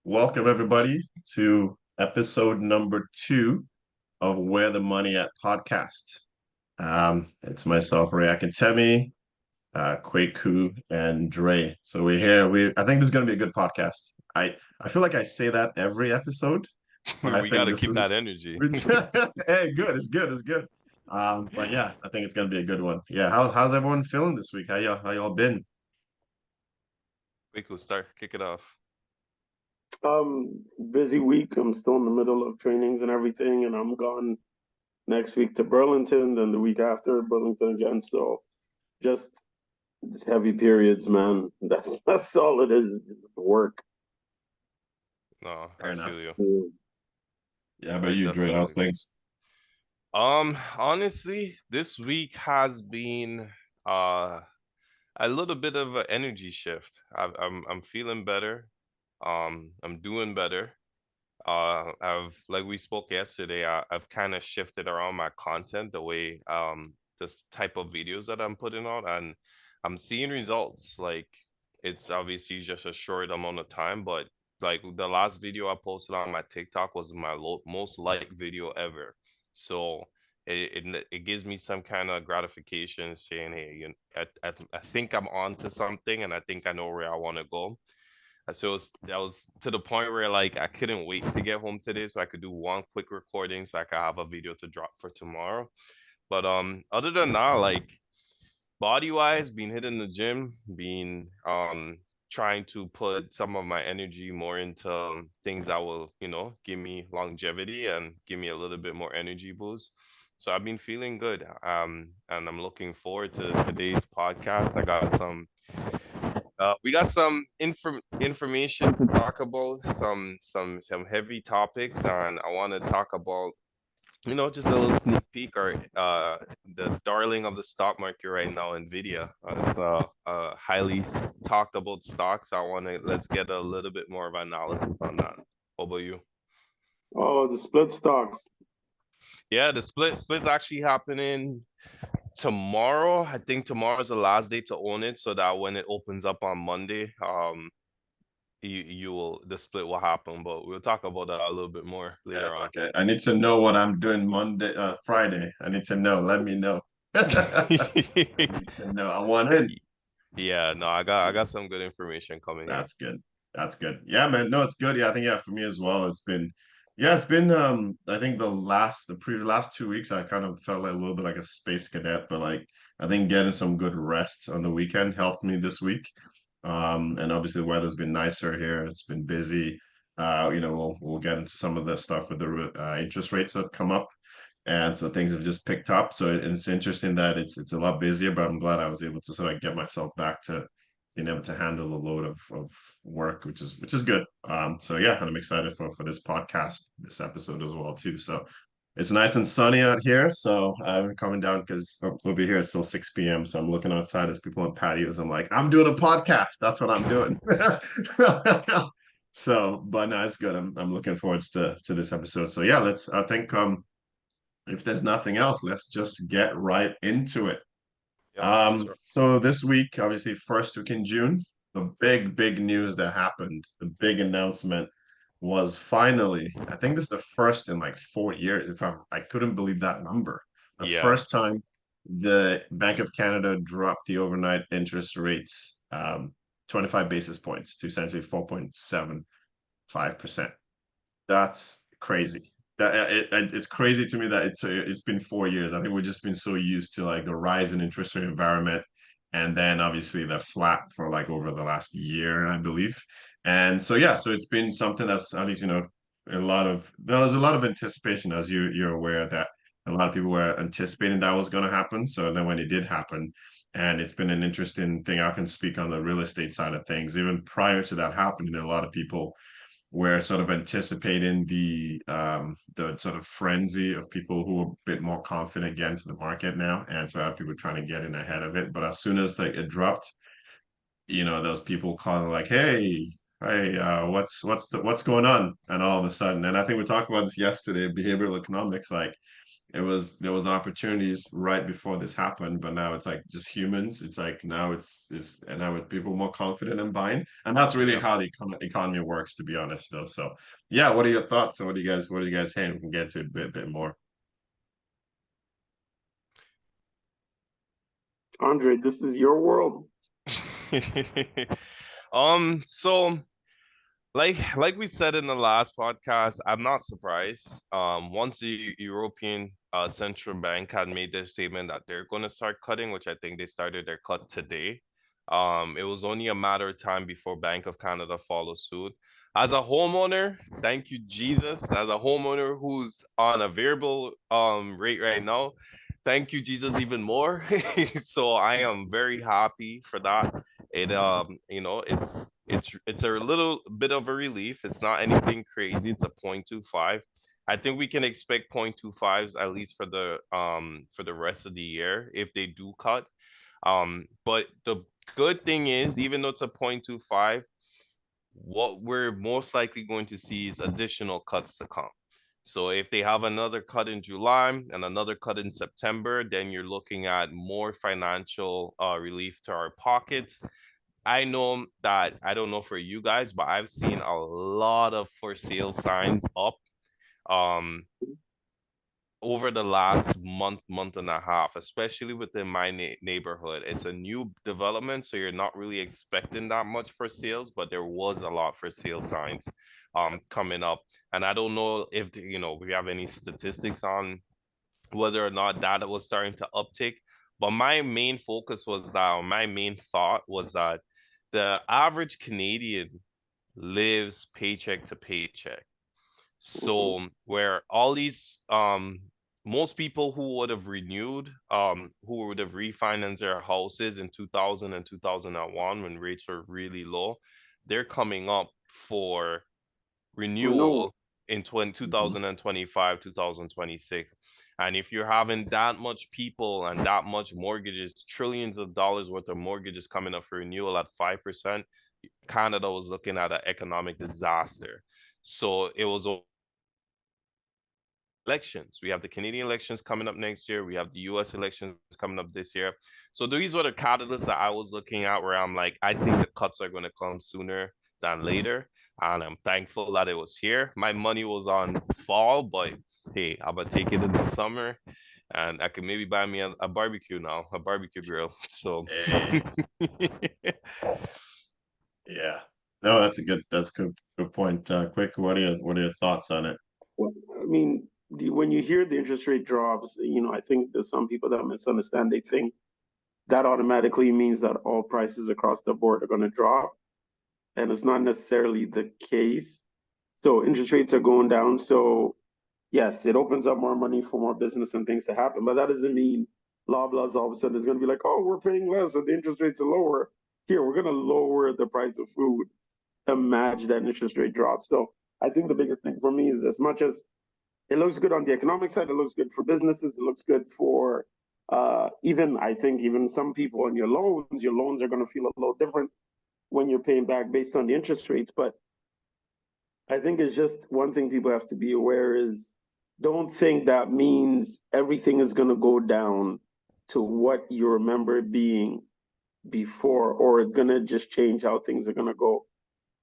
Welcome everybody to episode number 2 of Where the Money At podcast. It's myself, Ray Akintemi, Kwaku, and Dre. So we're here. I think this is going to be a good podcast. I feel like I say that every episode, but I We got think to this keep is that energy. hey, good. It's good. It's good. But yeah, I think it's going to be a good one. Yeah, how's everyone feeling this week? How y'all been? Wait, cool. Kick it off. Busy week. I'm still in the middle of trainings and everything, and I'm gone next week to Burlington, then the week after Burlington again. So just heavy periods, man. That's all it is. Work. No, Fair I feel enough. you. Yeah, but I you, Dre, how's definitely. things? Honestly, this week has been uh a little bit of an energy shift. I'm feeling better. I'm doing better. I've like we spoke yesterday. I've kind of shifted around my content, the way this type of videos that I'm putting out, and I'm seeing results. Like it's obviously just a short amount of time, but like the last video I posted on my TikTok was my most liked video ever. So it gives me some kind of gratification saying, hey, I think I'm onto something, and I think I know where I want to go. So that was to the point where like I couldn't wait to get home today so I could do one quick recording so I could have a video to drop for tomorrow. But other than that, like body wise, been hitting the gym, been trying to put some of my energy more into things that will, give me longevity and give me a little bit more energy boost. So I've been feeling good. And I'm looking forward to today's podcast. We got some information to talk about, some heavy topics, and I want to talk about, just a little sneak peek or the darling of the stock market right now, Nvidia. It's a highly talked about stock, so let's get a little bit more of analysis on that. What about you? Oh, the split stocks. Yeah, the split's actually happening tomorrow. I think tomorrow's the last day to own it, so that when it opens up on Monday, you will the split will happen, but we'll talk about that a little bit more Yeah, later on. okay. I need to know what I'm doing Friday. I need to know. Let me know. I need to know. I want in. Yeah, no, I got some good information coming here. That's good. That's good. Yeah, man. No, it's good. Yeah, I think yeah, for me as well. It's been I think the last 2 weeks I kind of felt like a little bit like a space cadet, but like I think getting some good rest on the weekend helped me this week. And obviously the weather's been nicer here. It's been busy. We'll get into some of the stuff with the interest rates that come up. And so things have just picked up. So it's interesting that it's a lot busier, but I'm glad I was able to sort of get myself back to being able to handle the load of work, which is good. So yeah, and I'm excited for this podcast, this episode as well too. So it's nice and sunny out here. So I'm coming down because over here it's still 6 p.m. So I'm looking outside as people on patios. I'm like, I'm doing a podcast. That's what I'm doing. So, but no, it's good. I'm looking forward to this episode. So yeah, I think if there's nothing else, let's just get right into it. Yep, let's roll. So this week, obviously, first week in June, the big news that happened, the big announcement was finally, I think this is the first in like 4 years. I couldn't believe that number. The Yeah, first time the Bank of Canada dropped the overnight interest rates 25 basis points to essentially 4.75%. That's crazy. It's crazy to me that it's been 4 years. I think we've just been so used to like the rise in interest rate environment, and then obviously the flat for like over the last year, I believe. And so yeah, so it's been something that's at least there's a lot of anticipation, as you're aware that a lot of people were anticipating that was going to happen. So then when it did happen, and it's been an interesting thing. I can speak on the real estate side of things. Even prior to that happening, a lot of people we're sort of anticipating the sort of frenzy of people who are a bit more confident getting to the market now, and so I have people trying to get in ahead of it. But as soon as like it dropped, those people calling like, "Hey, hey, what's going on? And all of a sudden, and I think we talked about this yesterday, behavioral economics, like there was opportunities right before this happened, but now it's like just humans. It's like now it's and now with people more confident in buying, and that's really Yeah. how the economy works, to be honest, though. So yeah, what are your thoughts? So what do you guys think? We can get into it a bit more. Andre, this is your world. So like we said in the last podcast, I'm not surprised. Once the European Central Bank had made their statement that they're going to start cutting, which I think they started their cut today, it was only a matter of time before Bank of Canada follow suit. As a homeowner, thank you, Jesus. As a homeowner who's on a variable rate right now, thank you, Jesus, even more. So I am very happy for that. It you know, it's a little bit of a relief. It's not anything crazy. It's a 0.25. I think we can expect 0.25s at least for the rest of the year if they do cut. But the good thing is, even though it's a 0.25, what we're most likely going to see is additional cuts to come. So if they have another cut in July and another cut in September, then you're looking at more financial relief to our pockets. I know that I don't know for you guys, but I've seen a lot of for sale signs up um over the last month and a half, especially within my neighborhood. It's a new development, so you're not really expecting that much for sales, but there was a lot for sale signs coming up. And I don't know if you know we have any statistics on whether or not that was starting to uptick. But my main focus was that, or my main thought was that the average Canadian lives paycheck to paycheck. Mhm. So where all these most people who would have renewed, who would have refinanced their houses in 2000 and 2001 when rates were really low, they're coming up for Renewal. renewal in Mhm. 2025, 2026. And if you're having that much people and that much mortgages, trillions of dollars worth of mortgages coming up for renewal at 5%, Canada was looking at an economic disaster. So it was elections. We have the Canadian elections coming up next year. We have the US elections coming up this year. So these were the catalysts that I was looking at where I'm like, I think the cuts are going to come sooner than later. And I'm thankful that it was here. My money was on fall, but hey, I'm going to take it in the summer and I can maybe buy me a barbecue now, a barbecue grill. So Hey, yeah. No, that's a good point. Quick, what are your thoughts on it? Well, I mean, when you hear the interest rate drops, I think there's some people that misunderstand. They think that automatically means that all prices across the board are going to drop, and it's not necessarily the case. So interest rates are going down. So yes, it opens up more money for more business and things to happen. But that doesn't mean Loblaws all of a sudden is going to be like, oh, we're paying less, so the interest rates are lower. Here, we're going to lower the price of food to match that interest rate drop. So I think the biggest thing for me is as much as it looks good on the economic side, it looks good for businesses, it looks good for even I think even some people on your loans are going to feel a little different when you're paying back based on the interest rates. But I think it's just one thing people have to be aware is don't think that means everything is going to go down to what you remember it being before, or it's going to just change how things are going to go.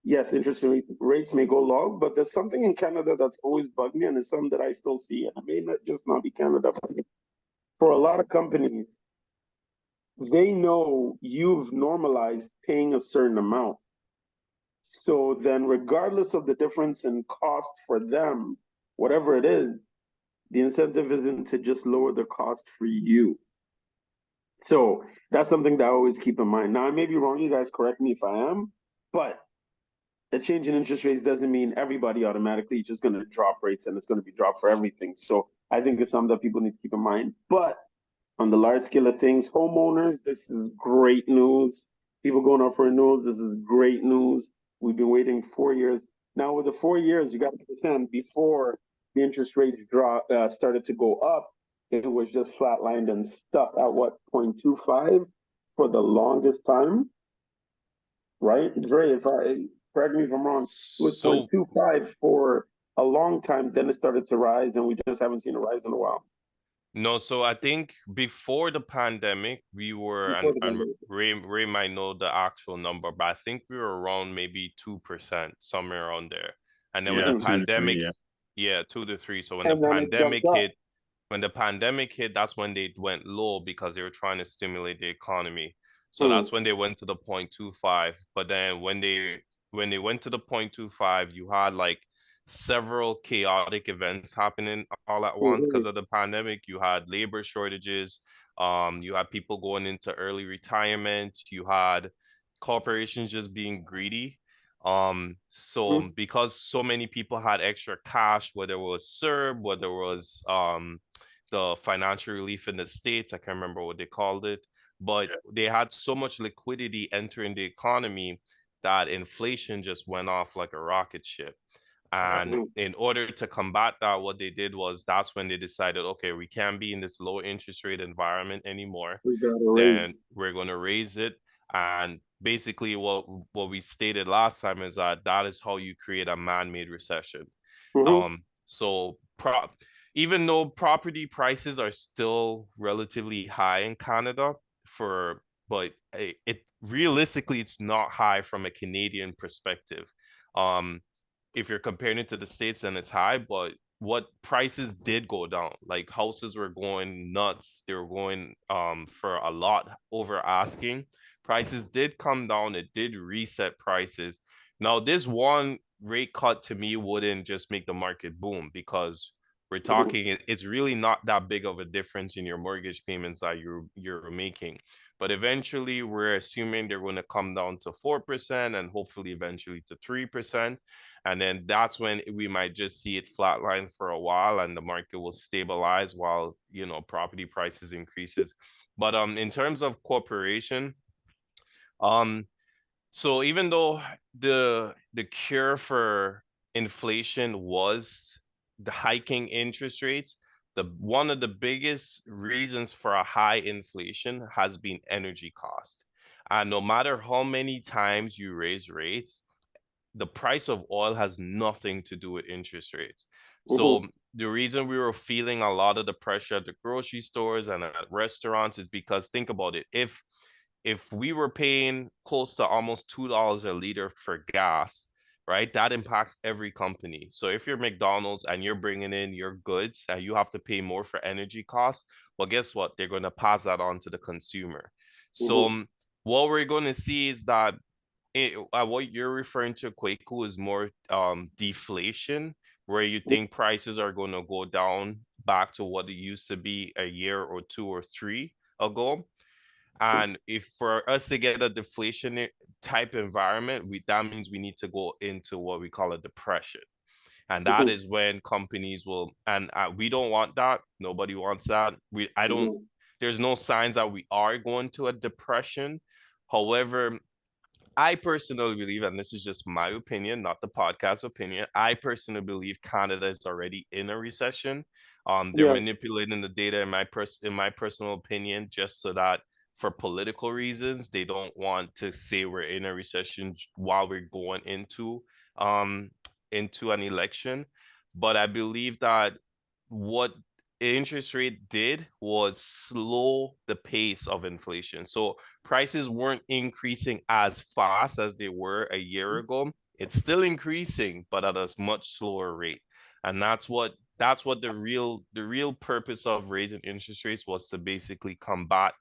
Yes, interest rates may go low, but there's something in Canada that's always bugged me, and it's something that I still see. And it may not just not be Canada, but for a lot of companies, they know you've normalized paying a certain amount. So then, regardless of the difference in cost for them, whatever it is, the incentive isn't to just lower the cost for you. So that's something that I always keep in mind. Now, I may be wrong. You guys correct me if I am, but a change in interest rates doesn't mean everybody automatically is just going to drop rates and it's going to be dropped for everything. So I think it's something that people need to keep in mind. But on the large scale of things, homeowners, this is great news. People going up for renewals, this is great news. We've been waiting 4 years. Now, with the 4 years, you got to understand before the interest rates started to go up, it was just flatlined and stuck at what, 0.25 for the longest time, right? Dre, if I Correct me if I'm wrong. It was So 0.25 for a long time. Then it started to rise, and we just haven't seen a rise in a while. no, so I think before the pandemic, we were, Before the and pandemic. Ray might know the actual number, but I think we were around maybe 2%, somewhere around there. And then when the Yeah, Mhm. 2 to 3. pandemic, Yeah, yeah, 2 to 3. So And then it jumped up. when the pandemic hit, that's when they went low because they were trying to stimulate the economy. So that's Mm. when they went to the 0.25. But then when they went to the 0.25, you had like several chaotic events happening all at once because Mhm. of the pandemic. You had labor shortages, you had people going into early retirement, you had corporations just being greedy. So Mhm. because so many people had extra cash, whether it was CERB, whether it was the financial relief in the States, I can't remember what they called it, but they had so much liquidity entering the economy that inflation just went off like a rocket ship. yeah, And Mhm. in order to combat that, what they did was that's when they decided, okay, we can't be in this low interest rate environment anymore. We got a Then raise. we're going to raise it. And basically, what we stated last time is that that is how you create a man-made recession. Mhm. So even though property prices are still relatively high in Canada for, but it realistically it's not high from a Canadian perspective. Um, if you're comparing it to the States, then it's high, but what prices did go down, like houses were going nuts, they were going for a lot over asking. Prices did come down, it did reset prices. Now, this one rate cut to me wouldn't just make the market boom because we're Mhm. talking it's really not that big of a difference in your mortgage payments that you're making. But eventually we're assuming they're going to come down to 4% and hopefully eventually to 3%. And then that's when we might just see it flatline for a while and the market will stabilize while, property prices increases. But in terms of corporation, um, so even though the cure for inflation was the hiking interest rates, the one of the biggest reasons for a high inflation has been energy cost. And no matter how many times you raise rates, the price of oil has nothing to do with interest rates. So Mhm. the reason we were feeling a lot of the pressure at the grocery stores and at restaurants is because think about it. If we were paying close to almost $2 a liter for gas, right, that impacts every company. So if you're McDonald's and you're bringing in your goods and you have to pay more for energy costs, well, guess what? They're going to pass that on to the consumer. So Mhm. what we're going to see is that what you're referring to, Kwaku, is more deflation, where you think prices are going to go down back to what it used to be a year or two or three ago. And if for us to get a deflation type environment, that means we need to go into what we call a depression. And that Mhm. is when companies will, and we don't want that. Nobody wants that. I don't, Mhm. there's no signs that we are going to a depression. However, I personally believe, and this is just my opinion, not the podcast opinion, I personally believe Canada is already in a recession. They're Yeah. manipulating the data in my personal opinion, just so that for political reasons, they don't want to say we're in a recession while we're going um into an election. But I believe that what interest rate did was slow the pace of inflation. So prices weren't increasing as fast as they were a year ago. It's still increasing, but at a much slower rate. And that's what the real purpose of raising interest rates was to basically combat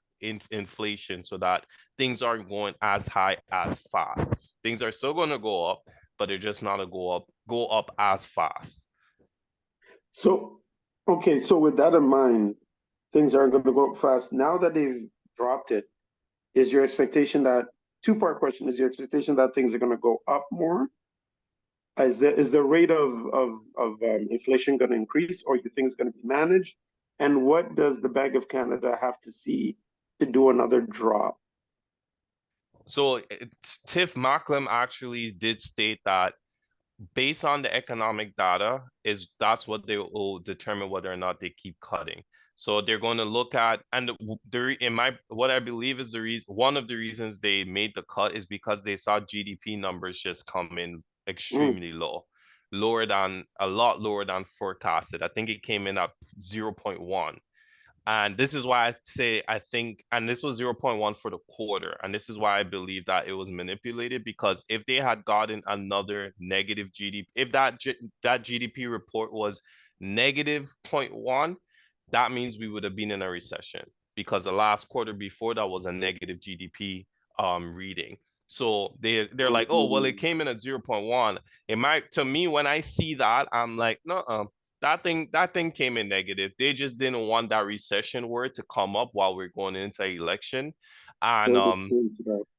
inflation so that things aren't going as high as fast. Things are still going to go up, but they're just not going to go up as fast. So, okay, so with that in mind, things aren't going to go up fast. Now that they've dropped it, is your expectation that two-part question, is your expectation that things are going to go up more? Is the rate of inflation going to increase, or you think it's going to be managed? And what does the Bank of Canada have to see to do another drop? So Tiff Macklem actually did state that based on the economic data, that's what they will determine whether or not they keep cutting. So they're going to look at, and what I believe is the reason, one of the reasons they made the cut is because they saw GDP numbers just come in Mm. extremely low, a lot lower than forecasted. I think it came in at 0.1. And this is why I say I think, and this was 0.1 for the quarter. And this is why I believe that it was manipulated, because if they had gotten another negative GDP, if that GDP report was negative zero point 0.1, that means we would have been in a recession, because the last quarter before that was a negative GDP reading. So they're like, oh, well, it came in at 0.1. It might, to me, when I see that, I'm like, no, that thing came in negative. They just didn't want that recession word to come up while we're going into election. And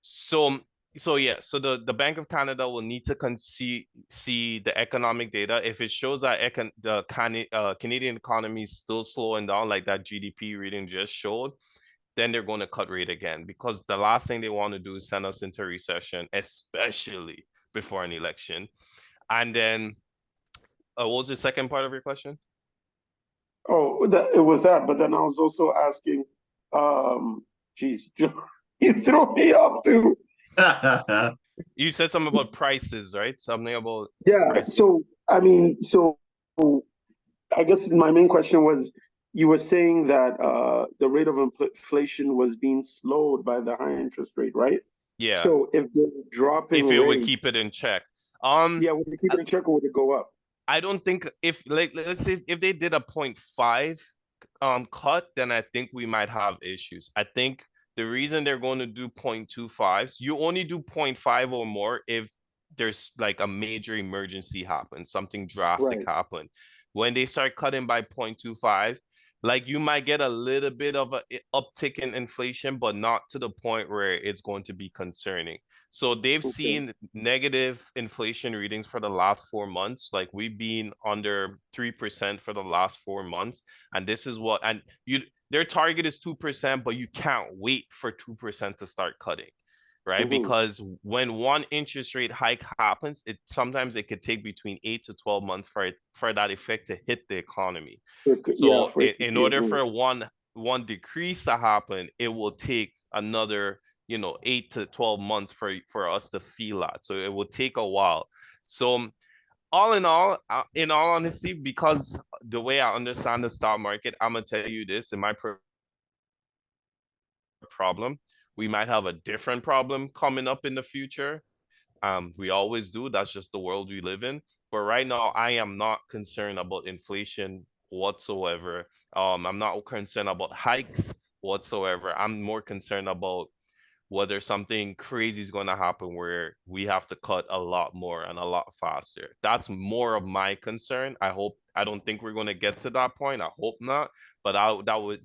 so so the Bank of Canada will need to see the economic data. If it shows that Canadian economy is still slowing down, like that GDP reading just showed, then they're going to cut rate again, because the last thing they want to do is send us into recession, especially before an election. And then what was the second part of your question? Oh, it was that. But then I was also asking, geez, you threw me off too. You said something about prices, right? Something about prices. So I mean, so I guess my main question was, you were saying that the rate of inflation was being slowed by the high interest rate, right? Yeah. So if they're dropping if it would rates, keep it in check. would it keep it in check, or would it go up? I don't think, if, like, let's say if they did a 0.5 cut, then I think we might have issues. I think the reason they're going to do 0.25s, you only do 0.5 or more if there's like a major emergency happen, something drastic happen. When they start cutting by 0.25, like, you might get a little bit of a uptick in inflation, but not to the point where it's going to be concerning. So they've seen negative inflation readings for the last 4 months. Like, we've been under 3% for the last 4 months. And this is what, and their target is 2%, but you can't wait for 2% to start cutting, right? Because when one interest rate hike happens, sometimes it could take between 8 to 12 months for that effect to hit the economy. So in order for one decrease to happen, it will take another 8 to 12 months for us to feel that. So it will take a while. So all in all honesty, because the way I understand the stock market, I'm gonna tell you this: in my problem, we might have a different problem coming up in the future. We always do. That's just the world we live in. But right now, I am not concerned about inflation whatsoever. I'm not concerned about hikes whatsoever. I'm more concerned about whether something crazy is going to happen where we have to cut a lot more and a lot faster. That's more of my concern. I don't think we're going to get to that point. I hope not, but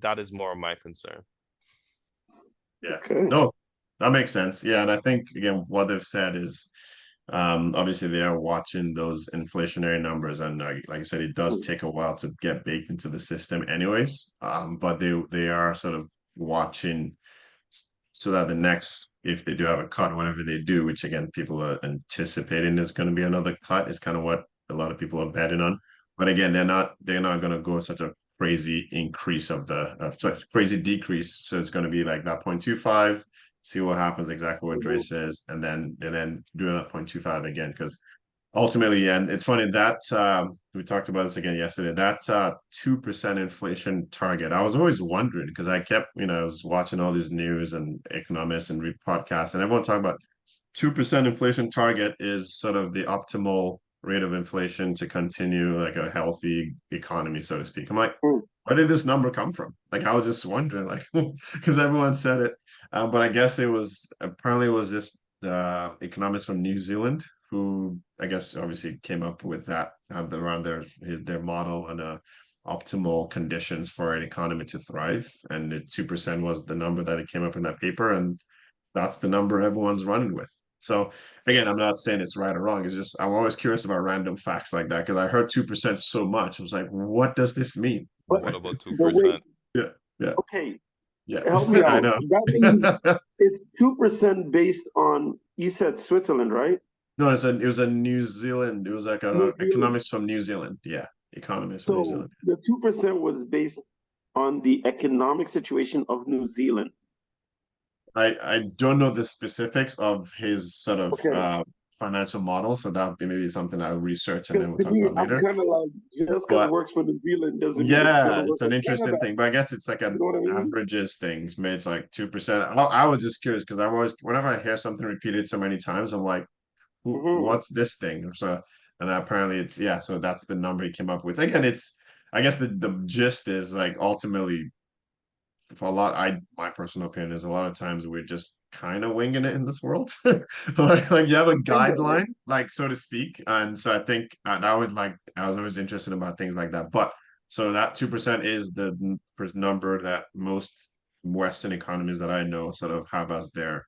that is more of my concern. Yeah. No, that makes sense. Yeah, and I think again what they've said is obviously they are watching those inflationary numbers, and like I said, it does take a while to get baked into the system anyways. But they are sort of watching so that the next, if they do have a cut, whatever they do, which again people are anticipating there's going to be another cut, is kind of what a lot of people are betting on. But again, they're not going to go such a crazy increase of such crazy decrease. So it's going to be like that 0.25, see what happens, exactly what Dre says, and then do that 0.25 again. Because ultimately, and it's funny that we talked about this again yesterday, that 2% inflation target. I was always wondering, because I kept, I was watching all these news and economists and read podcasts, and everyone talking about 2% inflation target is sort of the optimal rate of inflation to continue like a healthy economy, so to speak. I'm like, where did this number come from? Like, I was just wondering, like, because everyone said it, but I guess it was this economist from New Zealand who I guess obviously came up with that around their model and optimal conditions for an economy to thrive, and 2% was the number that it came up in that paper, and that's the number everyone's running with. So again, I'm not saying it's right or wrong. It's just I'm always curious about random facts like that, because I heard 2% so much. I was like, what does this mean? What about 2%? Yeah. Okay. Yeah. Help me out. I know. That means it's 2% based on, you said Switzerland, right? No, it was a New Zealand. It was like a economics from New Zealand. Yeah, economists from New Zealand. The 2% was based on the economic situation of New Zealand. I don't know the specifics of his sort of Okay. financial model, so that would be maybe something I'll research and Because then we'll to talk me, about I'm later. kind of like, just because it But works for New Zealand doesn't mean it's going to yeah, work it's an in interesting Canada. thing. But I guess it's like You an know what I mean? averages thing. Maybe it's like 2%. I was just curious because I'm always whenever I hear something repeated so many times, I'm like, Hmm. what's this thing? So and apparently it's yeah, so that's the number he came up with. Again, it's I guess the gist is like ultimately for a lot, my personal opinion is a lot of times we're just kind of winging it in this world. Like you have a Kind of. guideline, like so to speak, and so I think that would like I was always interested about things like that. But so that 2% is the number that most Western economies that I know sort of have as their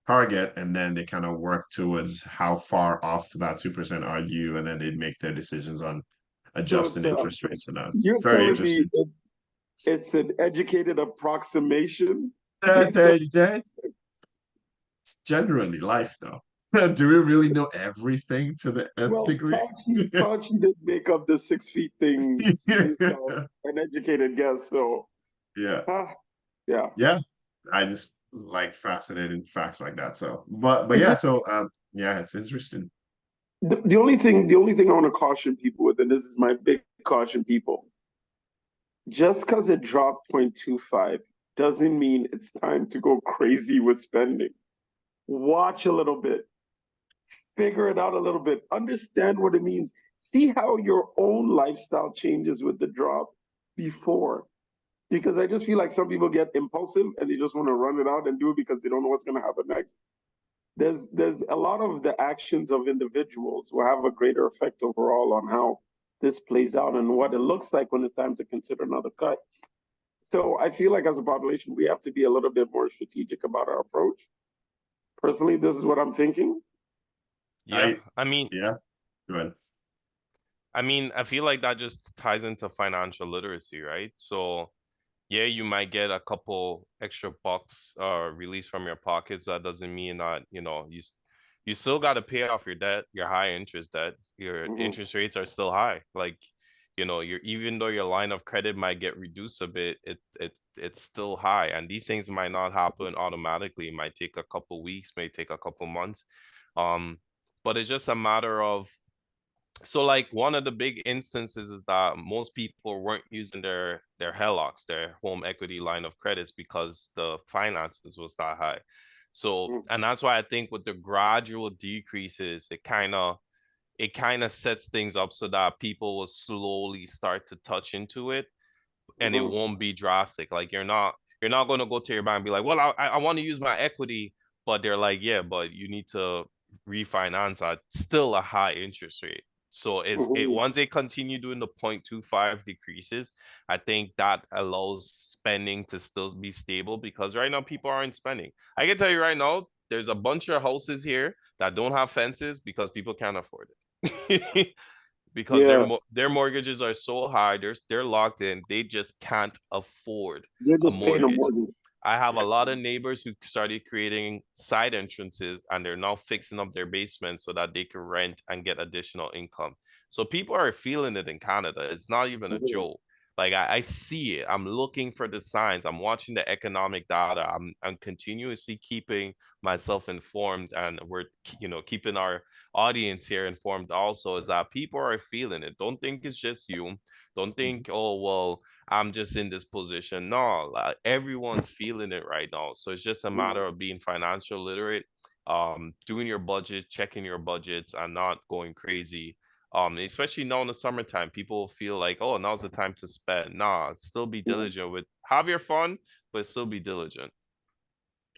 target, and then they kind of work towards how far off that 2% are you, and then they make their decisions on So adjusting it's interest rates and that. you're Very telling me interesting. it's an educated approximation That, based on, that, It's generally life, though. Do we really know everything to the nth well, degree? Fauci did make up the 6 feet thing based on an educated guess. So, Yeah, ah, yeah. yeah. I just like fascinating facts like that. So, but Is yeah. it So, yeah, it's interesting. the only thing I want to caution people with, and this is my big caution people, just because it dropped 0.25 doesn't mean it's time to go crazy with spending. Watch a little bit, figure it out a little bit, understand what it means, see how your own lifestyle changes with the drop before. Because I just feel like some people get impulsive and they just want to run it out and do it because they don't know what's going to happen next. There's a lot of the actions of individuals will have a greater effect overall on how this plays out and what it looks like when it's time to consider another cut. So I feel like as a population, we have to be a little bit more strategic about our approach. Personally, this is what I'm thinking. Yeah, I I mean, yeah. Go ahead. I feel like that just ties into financial literacy, right? So yeah, you might get a couple extra bucks released from your pockets. That doesn't mean that, you still got to pay off your debt, your high interest debt. Your Mhm. interest rates are still high. Like, your even though your line of credit might get reduced a bit, it's still high. And these things might not happen automatically. It might take a couple weeks, may take a couple months. Um, but it's just a matter of so like one of the big instances is that most people weren't using their HELOCs, their home equity line of credits, because the finances was that high. So, Mhm. and that's why I think with the gradual decreases, it kind of sets things up so that people will slowly start to touch into it, and it Mhm. won't be drastic. Like you're not going to go to your bank and be like, well, I want to use my equity, but they're like, yeah, but you need to refinance at still a high interest rate. So it Mhm. once they continue doing the 0.25 decreases, I think that allows spending to still be stable, because right now people aren't spending. I can tell you right now, there's a bunch of houses here that don't have fences because people can't afford it. Because Yeah, their mortgages are so high, they're locked in, they just can't afford you're a just paying a mortgage. mortgage. I have a lot of neighbors who started creating side entrances, and they're now fixing up their basement so that they can rent and get additional income. So people are feeling it in Canada. It's not even a Mhm. joke. Like I see it. I'm looking for the signs. I'm watching the economic data. I'm continuously keeping myself informed, and we're keeping our audience here informed also, is that people are feeling it. Don't think it's just you. Don't think, oh well, I'm just in this position. No, like, everyone's feeling it right now. So it's just a Mhm. matter of being financial literate, doing your budget, checking your budgets, and not going crazy. Especially now in the summertime, people feel like, oh, now's the time to spend. Nah, still be Mhm. diligent with have your fun, but still be diligent.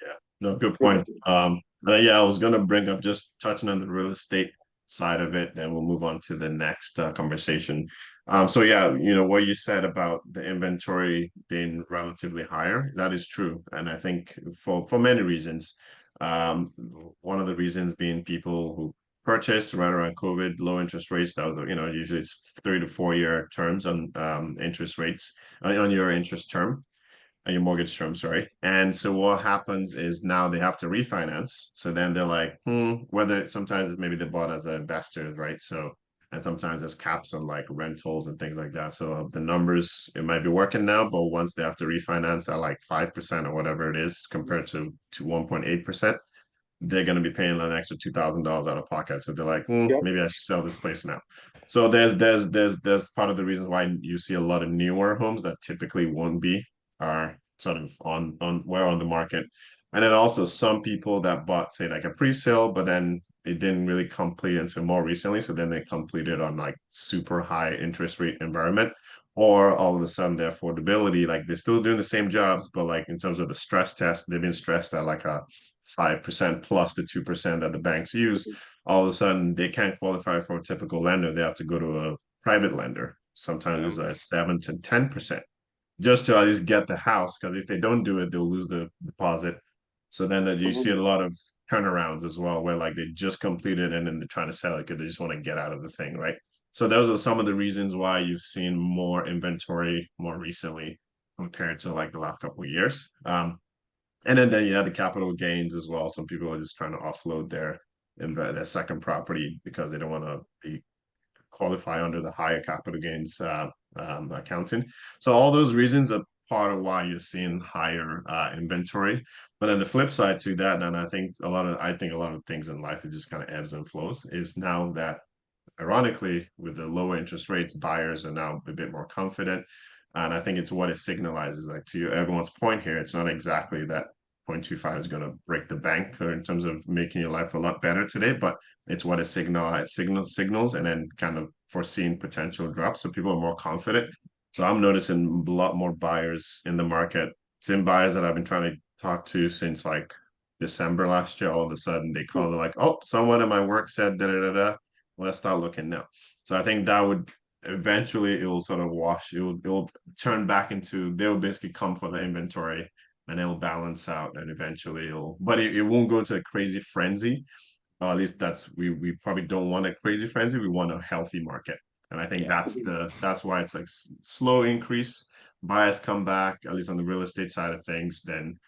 Yeah, no, good Yeah. point. Yeah, I was gonna bring up just touching on the real estate side of it, then we'll move on to the next conversation. So yeah, what you said about the inventory being relatively higher, that is true, and I think for many reasons. Um, One of the reasons being people who purchased right around COVID, low interest rates. That was usually it's 3 to 4 year terms on interest rates on your interest term your mortgage term, sorry. And so what happens is now they have to refinance. So then they're like, whether sometimes maybe they bought as an investor, right? So and sometimes there's caps on like rentals and things like that. So the numbers, it might be working now, but once they have to refinance at like 5% or whatever it is compared to 1.8%, they're going to be paying an extra $2,000 out of pocket. So they're like, Yep. maybe I should sell this place now. So there's part of the reasons why you see a lot of newer homes that typically won't be are sort of on the market. And then also some people that bought, say, like a pre-sale, but then it didn't really complete until more recently. So then they completed on like super high interest rate environment, or all of a sudden their affordability, like they're still doing the same jobs, but like in terms of the stress test, they've been stressed at like a 5% plus the 2% that the banks use. All of a sudden they can't qualify for a typical lender. They have to go to a private lender. Sometimes Yeah. it's a 7 to 10% just to at least get the house. Because if they don't do it, they'll lose the deposit. So then that you see a lot of turnarounds as well, where like they just completed and then they're trying to sell it because they just want to get out of the thing, right? So those are some of the reasons why you've seen more inventory more recently compared to like the last couple of years. And then you have the capital gains as well. Some people are just trying to offload their second property because they don't want to be qualify under the higher capital gains accounting. So all those reasons are part of why you're seeing higher inventory. But then the flip side to that, and I think a lot of things in life it just kind of ebbs and flows, is now that ironically, with the lower interest rates, buyers are now a bit more confident. And I think it's what it signalizes. Like to everyone's point here, it's not exactly that 0.25 is going to break the bank or in terms of making your life a lot better today, but it's what it signals and then kind of foreseeing potential drops. So people are more confident. So I'm noticing a lot more buyers in the market. Same buyers that I've been trying to talk to since like December last year. All of a sudden they call it like, oh, someone at my work said da da da da. Let's start looking now. So I think that would eventually it'll sort of wash. It'll turn back into they'll basically come for the inventory and it'll balance out and eventually it won't go into a crazy frenzy. At least we probably don't want a crazy frenzy. We want a healthy market. And I think Yeah. that's why it's like slow increase, buyers come back, at least on the real estate side of things, then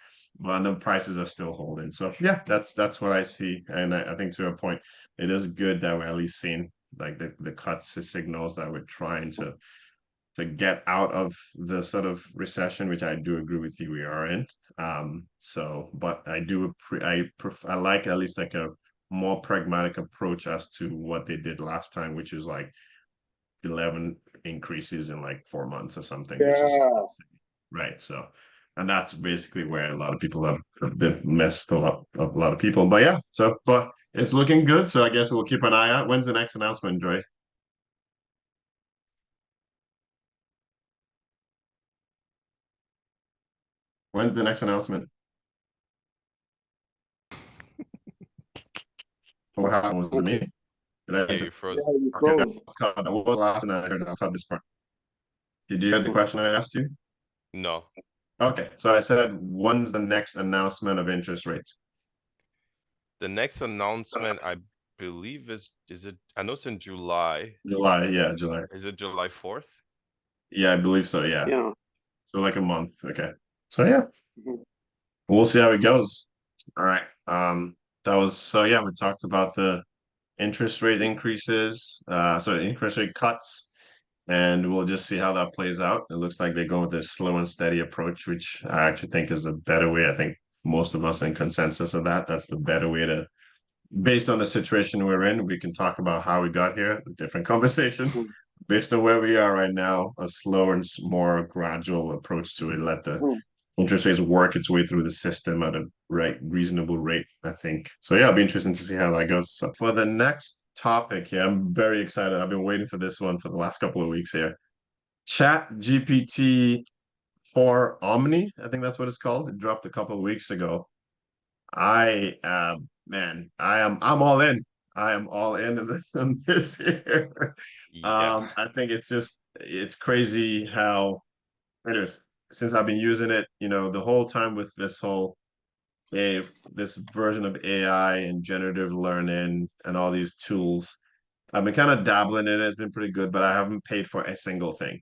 but the prices are still holding. So yeah, that's what I see. And I think to a point, it is good that we're at least seeing like the cuts the signals that we're trying to get out of the sort of recession, which I do agree with you we are in. So but I like at least like a more pragmatic approach as to what they did last time, which is like 11 increases in like 4 months or something, which is just Yeah. right. So, and that's basically where a lot of people have they've missed a lot of people. But yeah, so but it's looking good. So I guess we'll keep an eye out. When's the next announcement, Dre? When's the next announcement? What happened? Was it me? Did I Yeah, enter? you Yeah, froze. you Okay, froze. what was the last thing I heard? I'll cut this part. Did you hear the question I asked you? No. Okay, so I said, when's the next announcement of interest rates? The next announcement, I believe, is it? I know it's in July. July, yeah, July. Is it July 4th? Yeah, I believe so, yeah. Yeah. So like a month. Okay. So yeah, Mhm. we'll see how it goes. All right. That was so yeah, we talked about the interest rate increases, so interest rate cuts, and we'll just see how that plays out. It looks like they're going with a slow and steady approach, which I actually think is a better way. I think most of us in consensus of that. That's the better way to based on the situation we're in, we can talk about how we got here, a different conversation. Mhm. Based on where we are right now, a slower and more gradual approach to it. Let the Mhm. interest rates work its way through the system at a reasonable rate, I think. So yeah, it'll be interesting to see how that goes. So for the next topic here, I'm very excited. I've been waiting for this one for the last couple of weeks here. Chat GPT for Omni, I think that's what it's called. It dropped a couple of weeks ago. I man, I'm all in. I am all in this here. Yeah. I think it's crazy how it is since I've been using it, the whole time with this version of AI and generative learning and all these tools. I've been kind of dabbling in it. It's been pretty good, but I haven't paid for a single thing.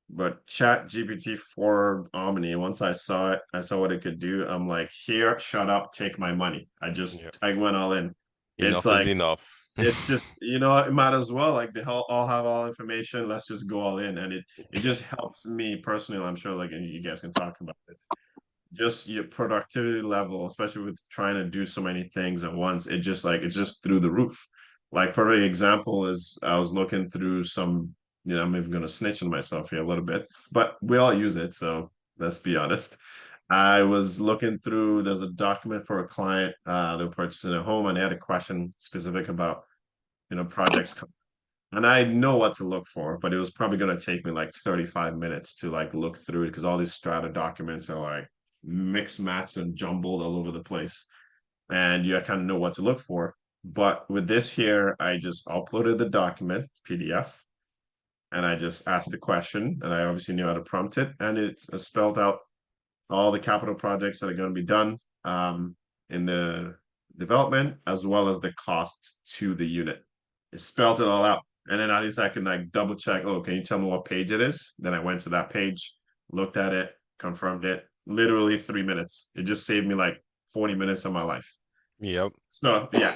But Chat GPT for Omni, once I saw it, I saw what it could do. I'm like, here, shut up, take my money. Yeah. I went all in. It's Enough is like enough. it's just, it might as well, like they all have all information. Let's just go all in, and it just helps me personally. I'm sure like you guys can talk about it. Just your productivity level, especially with trying to do so many things at once, it's just through the roof. Like perfect example is I was looking through some, I'm even gonna snitch on myself here a little bit, but we all use it, so let's be honest. I was looking through, there's a document for a client, they're purchasing a home and they had a question specific about, projects, and I know what to look for, but it was probably going to take me like 35 minutes to like look through it because all these strata documents are like mixed matched and jumbled all over the place. And you kind of know what to look for. But with this here, I just uploaded the document, PDF, and I just asked the question, and I obviously knew how to prompt it, and it's spelled out all the capital projects that are going to be done in the development, as well as the cost to the unit. It spelled it all out. And then at least I can like double check. Oh, can you tell me what page it is? Then I went to that page, looked at it, confirmed it. Literally 3 minutes. It just saved me like 40 minutes of my life. Yep. So yeah,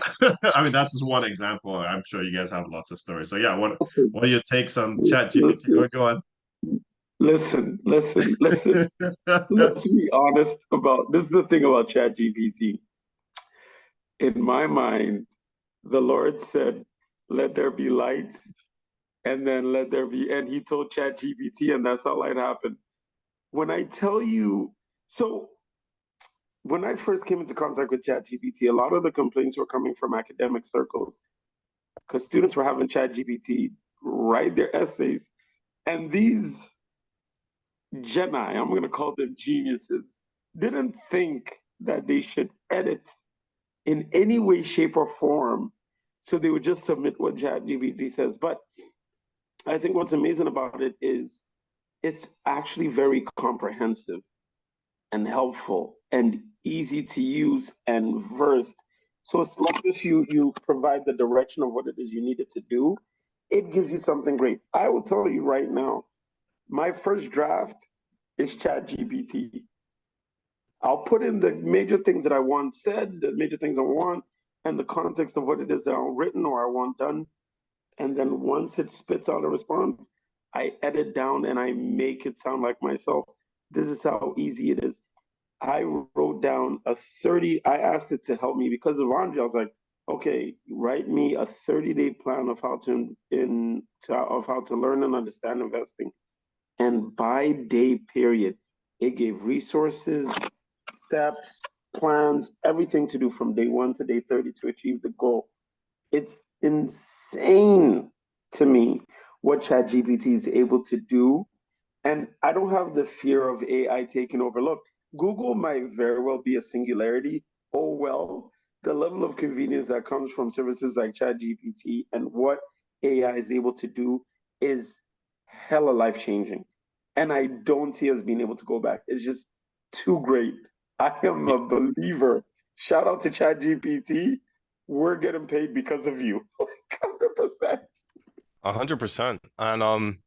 I mean that's just one example. I'm sure you guys have lots of stories. So yeah, what are your takes on Chat GPT? Oh, go on. Listen, listen, listen. Let's be honest about this is the thing about ChatGPT. In my mind, the Lord said, "Let there be light," and then let there be, and he told ChatGPT, and that's how light happened. When I tell you, so when I first came into contact with ChatGPT, a lot of the complaints were coming from academic circles because students were having ChatGPT write their essays, and these Jedi, I'm going to call them geniuses, didn't think that they should edit in any way, shape, or form. So they would just submit what ChatGPT says. But I think what's amazing about it is it's actually very comprehensive and helpful and easy to use and versed. So as long as you provide the direction of what it is you need it to do, it gives you something great. I will tell you right now, my first draft is ChatGPT. I'll put in the major things that I want said, the major things I want, and the context of what it is that I want written or I want done. And then once it spits out a response, I edit down and I make it sound like myself. This is how easy it is. I wrote down I asked it to help me because of Andre. I was like, okay, write me a 30-day plan of how to learn and understand investing. And by day period, it gave resources, steps, plans, everything to do from day 1 to day 30 to achieve the goal. It's insane to me what ChatGPT is able to do. And I don't have the fear of AI taking over. Look, Google might very well be a singularity. Oh, well, the level of convenience that comes from services like ChatGPT and what AI is able to do is hella life changing. And I don't see us being able to go back. It's just too great. I am a believer. Shout out to ChatGPT. We're getting paid because of you. 100%. 100%. And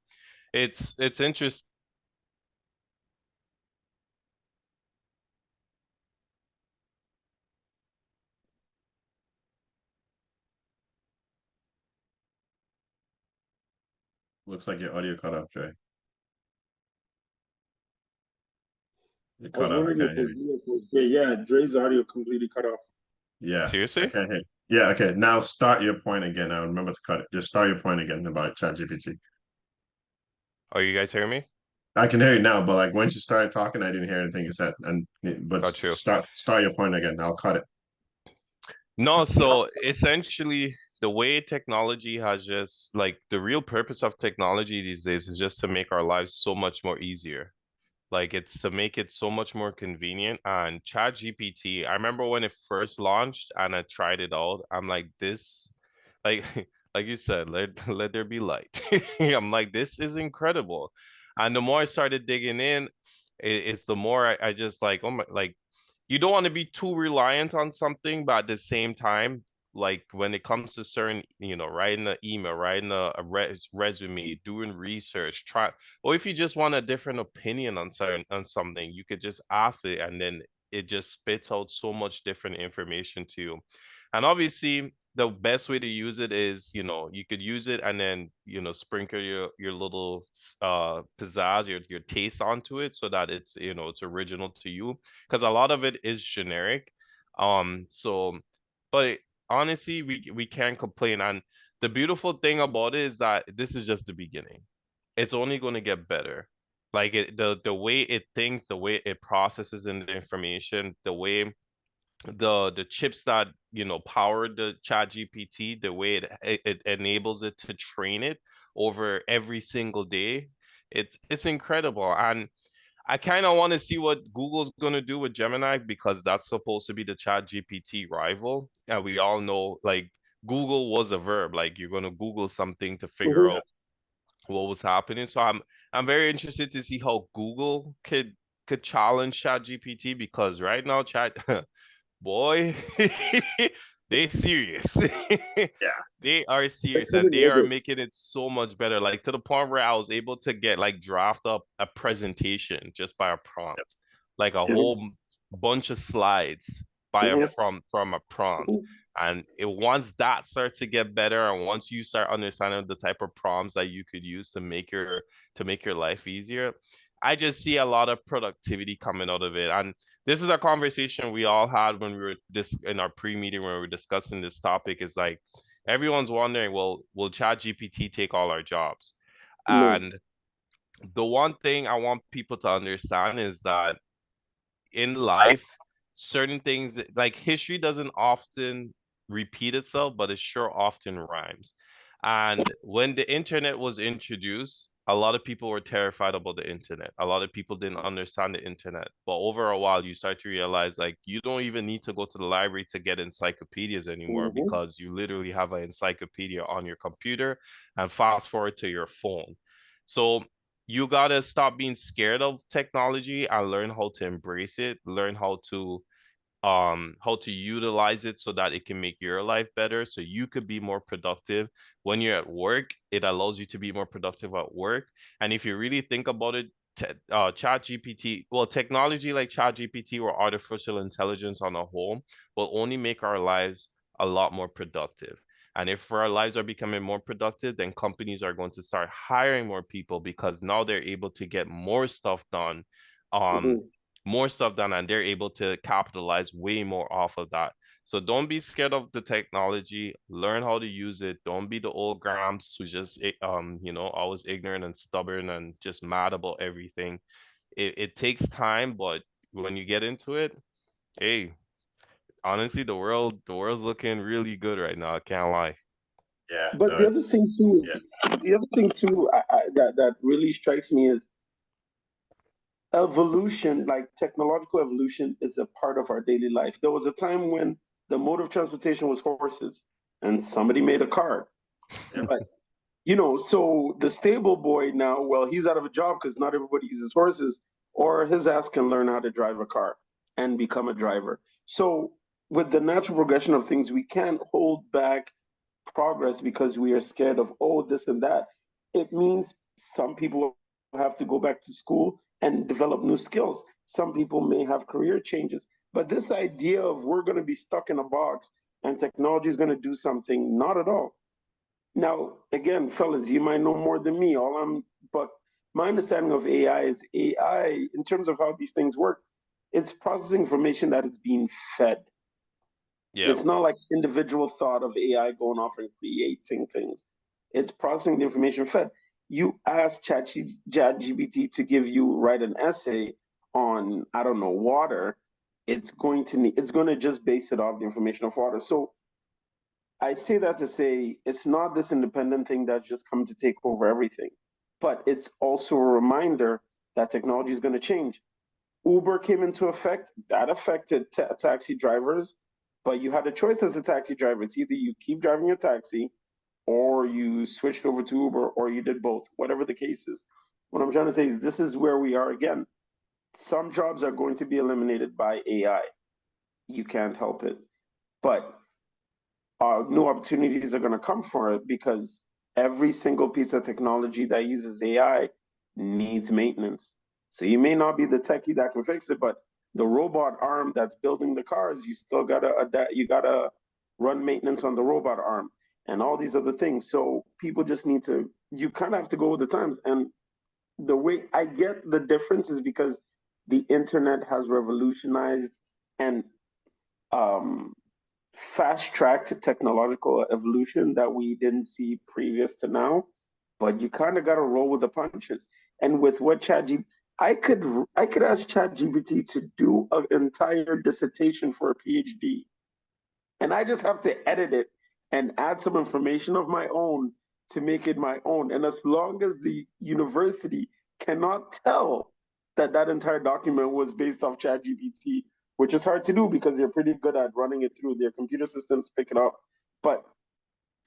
it's interesting. Looks like your audio cut off, Trey. You I cut was off. I wondering if can't hear you. it was Dre. Yeah, Dre's audio completely cut off. Yeah, I Seriously? can't hear. Yeah, okay. Now start your point again. I remember to cut it. Just start your point again about ChatGPT. Are you guys hearing me? I can hear you now, but like once you started talking, I didn't hear anything you said. And but Got you. start your point again. I'll cut it. No, so essentially the way technology has just like the real purpose of technology these days is just to make our lives so much more easier. Like it's to make it so much more convenient. And ChatGPT, I remember when it first launched and I tried it out, I'm like, this, like, like you said, let there be light. I'm like, this is incredible. And the more I started digging in, it's the more I just like, oh my, like, you don't want to be too reliant on something, but at the same time, like when it comes to certain, writing an email, writing a resume, doing research, try, or if you just want a different opinion on something, you could just ask it, and then it just spits out so much different information to you. And obviously, the best way to use it is, you know, you could use it and then, you know, sprinkle your little pizzazz, your taste onto it so that it's, you know, it's original to you. Because a lot of it is generic. So, but honestly, we can't complain. And the beautiful thing about it is that this is just the beginning. It's only going to get better. Like the way it thinks, the way it processes in the information, the way the chips that, you know, power the chat GPT, the way it enables it to train it over every single day, it's incredible. And I kind of want to see what Google's going to do with Gemini, because that's supposed to be the chat GPT rival, and we all know, like, Google was a verb, like you're going to Google something to figure Mhm. out what was happening. So I'm very interested to see how Google could challenge chat GPT, because right now chat boy, they serious. Yeah. They are They're serious, and coming they with are it. making it so much better. Like to the point where I was able to get like draft up a presentation just by a prompt, like a Mhm. whole bunch of slides by a Mhm. from a prompt. And once that starts to get better, and once you start understanding the type of prompts that you could use to make your life easier, I just see a lot of productivity coming out of it. And this is a conversation we all had when we were this in our pre-meeting when we were discussing this topic. Is like everyone's wondering, well, will ChatGPT take all our jobs? No. And the one thing I want people to understand is that in life, certain things like history doesn't often repeat itself, but it sure often rhymes. And when the internet was introduced, a lot of people were terrified about the internet. A lot of people didn't understand the internet. But over a while, you start to realize like you don't even need to go to the library to get encyclopedias anymore, Mhm. because you literally have an encyclopedia on your computer and fast forward to your phone. So you gotta stop being scared of technology and learn how to embrace it, learn how to utilize it so that it can make your life better, so you could be more productive when you're at work. It allows you to be more productive at work. And if you really think about it, chat gpt well technology like chat gpt or artificial intelligence on a whole will only make our lives a lot more productive. And if our lives are becoming more productive, then companies are going to start hiring more people, because now they're able to get um Mhm. more stuff done, and they're able to capitalize way more off of that. So don't be scared of the technology. Learn how to use it. Don't be the old Gramps who just you know, always ignorant and stubborn and just mad about everything. It takes time, but when you get into it, hey, honestly, the world's looking really good right now. I can't lie. Yeah. But No, it's yeah. the other thing too, that really strikes me is evolution, like technological evolution, is a part of our daily life. There was a time when the mode of transportation was horses, and somebody made a car. Yep. But so the stable boy now, well, he's out of a job because not everybody uses horses, or his ass can learn how to drive a car and become a driver. So with the natural progression of things, we can't hold back progress because we are scared of, oh, this and that. It means some people have to go back to school and develop new skills. Some people may have career changes. But this idea of we're going to be stuck in a box and technology is going to do something, not at all. Now, again, fellas, you might know more than me. But my understanding of AI is AI, in terms of how these things work, it's processing information that it's being fed. Yeah. It's not like individual thought of AI going off and creating things. It's processing the information fed. You ask ChatGPT to give you write an essay on, I don't know, water. It's going to just base it off the information of water. So I say that to say it's not this independent thing that's just come to take over everything, but it's also a reminder that technology is going to change. Uber came into effect, that affected taxi drivers, but you had a choice as a taxi driver. It's either you keep driving your taxi or you switched over to Uber or you did both, whatever the case is. What I'm trying to say is this is where we are again. Some jobs are going to be eliminated by AI. You can't help it. But new opportunities are going to come for it because every single piece of technology that uses AI needs maintenance. So you may not be the techie that can fix it, but the robot arm that's building the cars, you still gotta adapt. You gotta run maintenance on the robot arm, and all these other things. So people just need to, you kind of have to go with the times. And the way I get the difference is because the internet has revolutionized and um, fast tracked technological evolution that we didn't see previous to now. But you kind of got to roll with the punches. And with what ChatGPT, I could ask ChatGPT to do an entire dissertation for a PhD, and I just have to edit it and add some information of my own to make it my own. And as long as the university cannot tell that that entire document was based off ChatGPT, which is hard to do because they're pretty good at running it through their computer systems, pick it up. But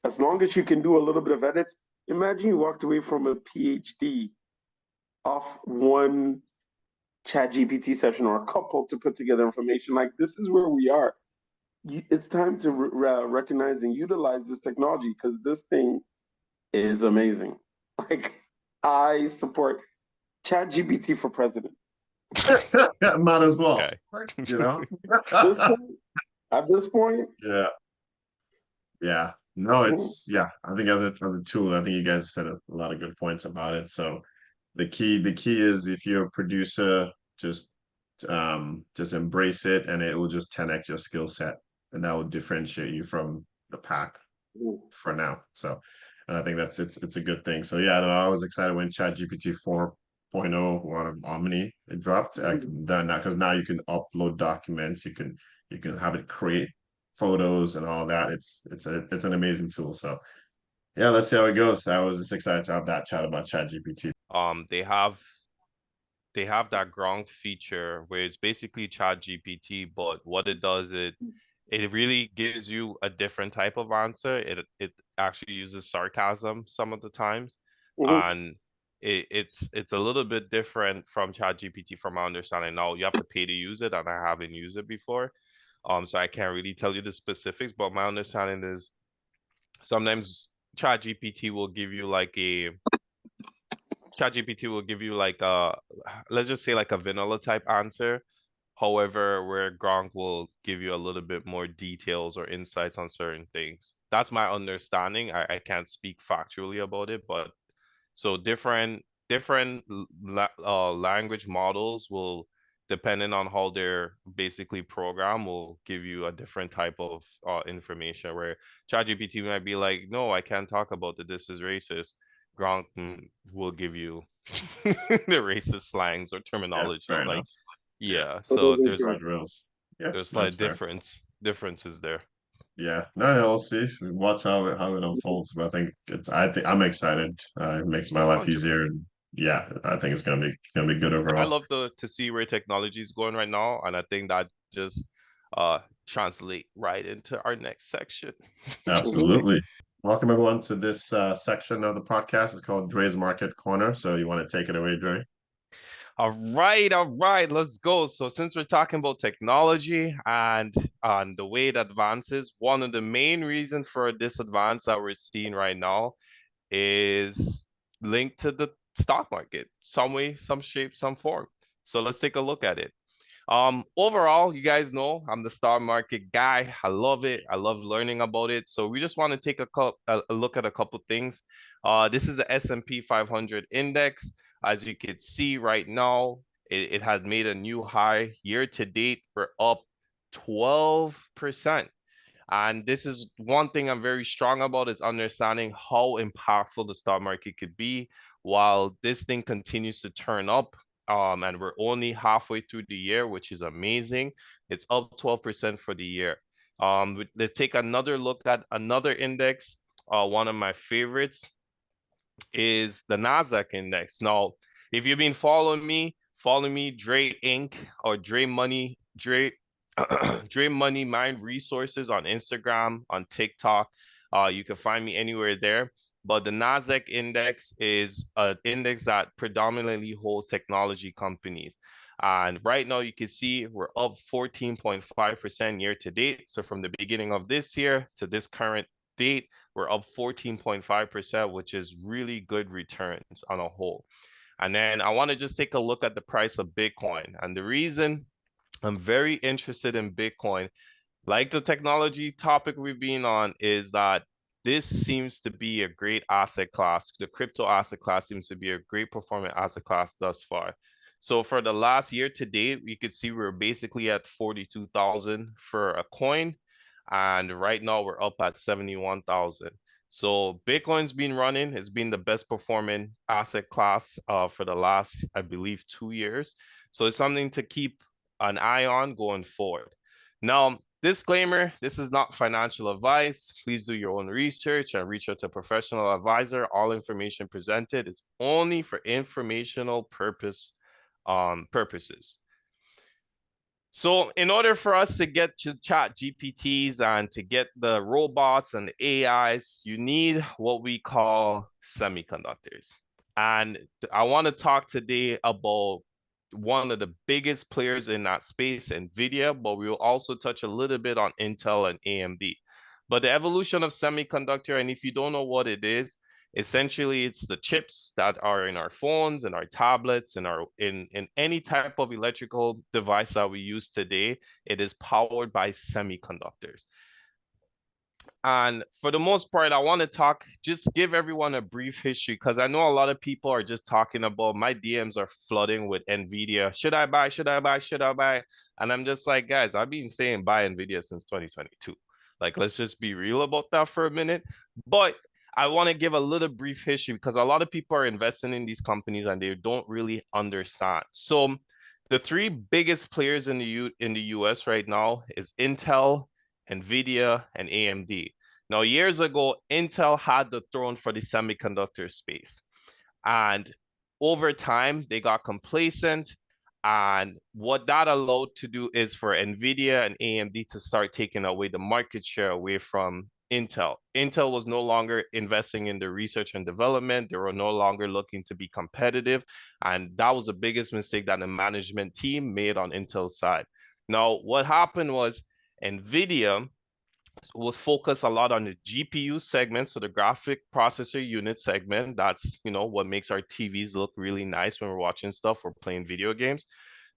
as long as you can do a little bit of edits, imagine you walked away from a PhD off one ChatGPT session or a couple to put together information. Like, this is where we are. It's time to recognize and utilize this technology because this thing is amazing. Like, I support ChatGPT for president. Might as well, Okay. you know. At this point, Yeah, yeah. No, it's yeah. I think as a tool, I think you guys said a lot of good points about it. So the key is if you're a producer, just embrace it, and it will just 10x your skill set, and that will differentiate you from the pack for now. So, and I think it's a good thing. So yeah, no, I was excited when ChatGPT 4.0 one of Omni it dropped. I done that because now you can upload documents, you can have it create photos and all that. It's an amazing tool. So yeah, let's see how it goes. I was just excited to have that chat about ChatGPT. They have that Gronk feature where it's basically ChatGPT, but what it does, it really gives you a different type of answer. It actually uses sarcasm some of the times, and it's a little bit different from ChatGPT from my understanding. Now you have to pay to use it, and I haven't used it before, so I can't really tell you the specifics. But my understanding is sometimes ChatGPT will give you like a ChatGPT will give you like a, let's just say like a vanilla type answer. However, where Gronk will give you a little bit more details or insights on certain things. That's my understanding. I can't speak factually about it, but so different language models will, depending on how they're basically programmed, will give you a different type of information. Where ChatGPT might be like, no, I can't talk about it. This is racist. Gronk will give you the racist slangs or Yeah, terminology. fair Like, enough. Yeah, yeah. So rules. Yeah, there's that's slight fair. differences there. Yeah, no, we'll see. Watch how it unfolds. But I think I'm excited. It makes my life easier, and yeah, I think it's gonna be good I overall. love to see where technology is going right now, and I think that just translate right into our next section. Absolutely. Welcome everyone to this section of the podcast. It's called Dre's Market Corner. So you want to take it away, Dre? All right, let's go. So since we're talking about technology and the way it advances, one of the main reasons for this advance that we're seeing right now is linked to the stock market, some way, some shape, some form. So let's take a look at it. Overall, you guys know I'm the stock market guy. I love it. I love learning about it. So we just want to take a look at a couple things. This is the S&P 500 index. As you can see right now, it has made a new high. Year to date, we're up 12%. And this is one thing I'm very strong about, is understanding how impactful the stock market could be while this thing continues to turn up. And we're only halfway through the year, which is amazing. It's up 12% for the year. Let's take another look at another index. One of my favorites is the Nasdaq index. Now, if you've been following me, follow me, Dre Inc. or Dre Money, Dre Money Mind Resources on Instagram, on TikTok. You can find me anywhere there. But the Nasdaq index is an index that predominantly holds technology companies. And right now you can see we're up 14.5% year to date. So from the beginning of this year to this current date, we're up 14.5%, which is really good returns on a whole. And then I want to just take a look at the price of Bitcoin. And the reason I'm very interested in Bitcoin, like the technology topic we've been on, is that this seems to be a great asset class. The crypto asset class seems to be a great performing asset class thus far. So for the last year to date, you could see we're basically at 42,000 for a coin. And right now we're up at 71,000. So Bitcoin's been running. It's been the best performing asset class for the last, I believe, 2 years. So it's something to keep an eye on going forward. Now, disclaimer, this is not financial advice. Please do your own research and reach out to a professional advisor. All information presented is only for informational purposes. So in order for us to get to chat GPTs and to get the robots and the AIs, you need what we call semiconductors. And I want to talk today about one of the biggest players in that space, NVIDIA, but we will also touch a little bit on Intel and AMD. But the evolution of semiconductor, and if you don't know what it is, essentially it's the chips that are in our phones and our tablets and in any type of electrical device that we use today. It is powered by semiconductors. And for the most part, I want to just give everyone a brief history, because I know a lot of people are just talking about, my DMs are flooding with NVIDIA. Should I buy? Should I buy? Should I buy? And I'm just like, guys, I've been saying buy NVIDIA since 2022. Like, let's just be real about that for a minute. But I want to give a little brief history, because a lot of people are investing in these companies and they don't really understand. So the three biggest players in the US right now is Intel, NVIDIA, and AMD. Now, years ago, Intel had the throne for the semiconductor space. And over time, they got complacent. And what that allowed to do is for NVIDIA and AMD to start taking away the market share away from Intel. Intel was no longer investing in the research and development. They were no longer looking to be competitive. And that was the biggest mistake that the management team made on Intel's side. Now, what happened was NVIDIA was focused a lot on the GPU segment, so the graphic processor unit segment. That's, what makes our TVs look really nice when we're watching stuff or playing video games.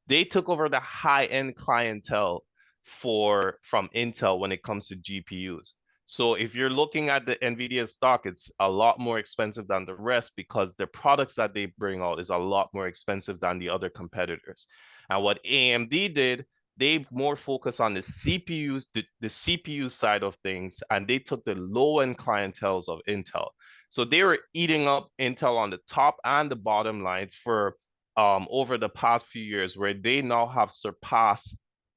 They took over the high-end clientele from Intel when it comes to GPUs. So if you're looking at the NVIDIA stock, it's a lot more expensive than the rest, because the products that they bring out is a lot more expensive than the other competitors. And what AMD did, they more focus on the CPUs, the CPU side of things, and they took the low-end clienteles of Intel. So they were eating up Intel on the top and the bottom lines for over the past few years, where they now have surpassed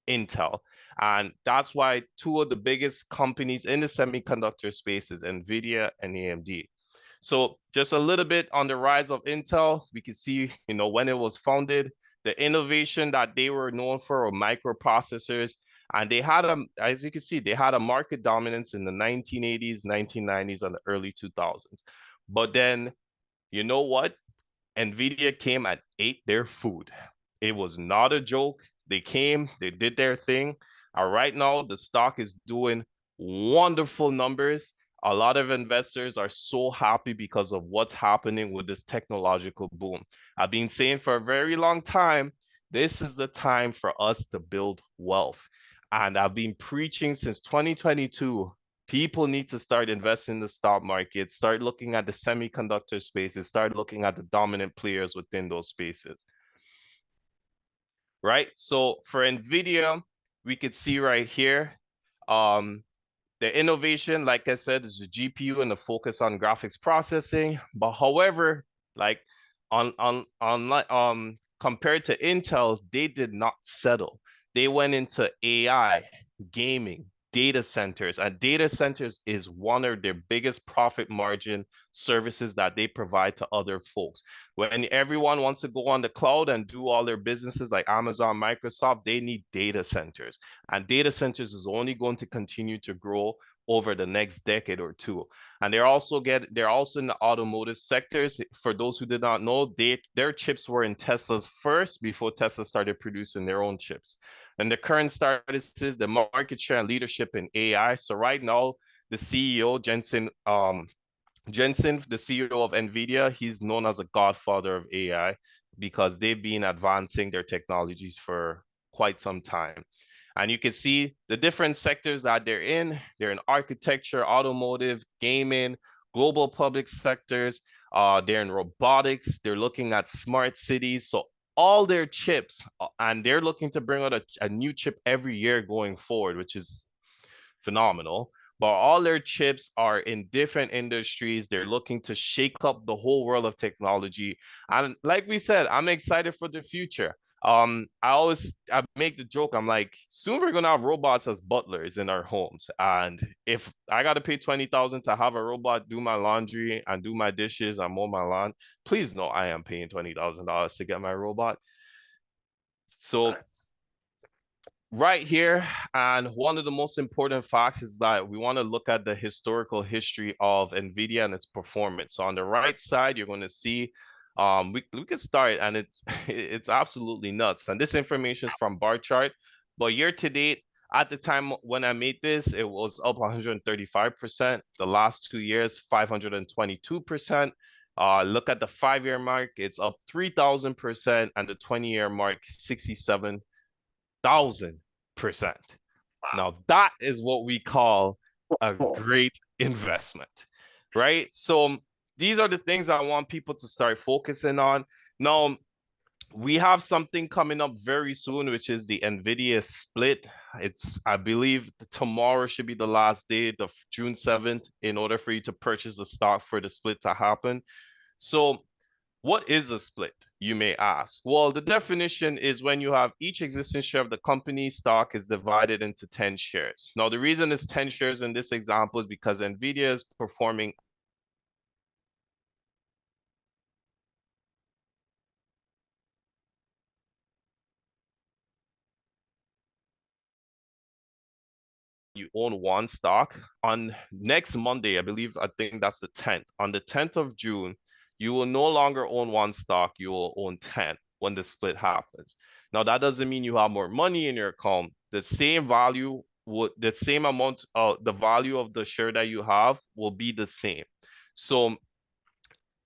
Intel. And that's why two of the biggest companies in the semiconductor space is NVIDIA and AMD. So just a little bit on the rise of Intel, we can see, when it was founded, the innovation that they were known for were microprocessors. And they had as you can see, they had a market dominance in the 1980s, 1990s, and the early 2000s. But then, you know what? NVIDIA came and ate their food. It was not a joke. They came, they did their thing. And right now, the stock is doing wonderful numbers. A lot of investors are so happy because of what's happening with this technological boom. I've been saying for a very long time, this is the time for us to build wealth. And I've been preaching since 2022. People need to start investing in the stock market, start looking at the semiconductor spaces, start looking at the dominant players within those spaces. Right? So for NVIDIA, we could see right here, the innovation, like I said, is the GPU and the focus on graphics processing. But however, like compared to Intel, they did not settle. They went into AI, gaming, data centers, and data centers is one of their biggest profit margin services that they provide to other folks. When everyone wants to go on the cloud and do all their businesses like Amazon, Microsoft, they need data centers. And data centers is only going to continue to grow over the next decade or two. And they're also in the automotive sectors. For those who did not know, their chips were in Tesla's first before Tesla started producing their own chips. And the current status is the market share and leadership in AI. So right now, the CEO, Jensen, the CEO of NVIDIA, he's known as a godfather of AI, because they've been advancing their technologies for quite some time. And you can see the different sectors that they're in. They're in architecture, automotive, gaming, global public sectors. They're in robotics. They're looking at smart cities. So all their chips, and they're looking to bring out a new chip every year going forward, which is phenomenal. But all their chips are in different industries. They're looking to shake up the whole world of technology. And like we said, I'm excited for the future. I make the joke. I'm like, soon we're gonna have robots as butlers in our homes. And if I gotta pay 20,000 to have a robot do my laundry and do my dishes and mow my lawn, please know I am paying $20,000 to get my robot. So right here, and one of the most important facts is that we want to look at the historical history of NVIDIA and its performance. So on the right side, you're going to see, we can start, and it's absolutely nuts. And this information is from bar chart, but year to date, at the time when I made this, it was up 135%. The last 2 years, 522%. Look at the 5-year mark, it's up 3,000%, and the 20-year mark, 67,000%. Now that is what we call a great investment, right? So these are the things I want people to start focusing on. Now, we have something coming up very soon, which is the NVIDIA split. I believe tomorrow should be the last day, the June 7th, in order for you to purchase the stock for the split to happen. So what is a split, you may ask? Well, the definition is when you have each existing share of the company stock is divided into 10 shares. Now, the reason it's 10 shares in this example is because NVIDIA is performing you own one stock. On next Monday, I think that's the 10th. On the 10th of June, you will no longer own one stock, you will own 10 when the split happens. Now, that doesn't mean you have more money in your account. The same value the same amount, the value of the share that you have will be the same. So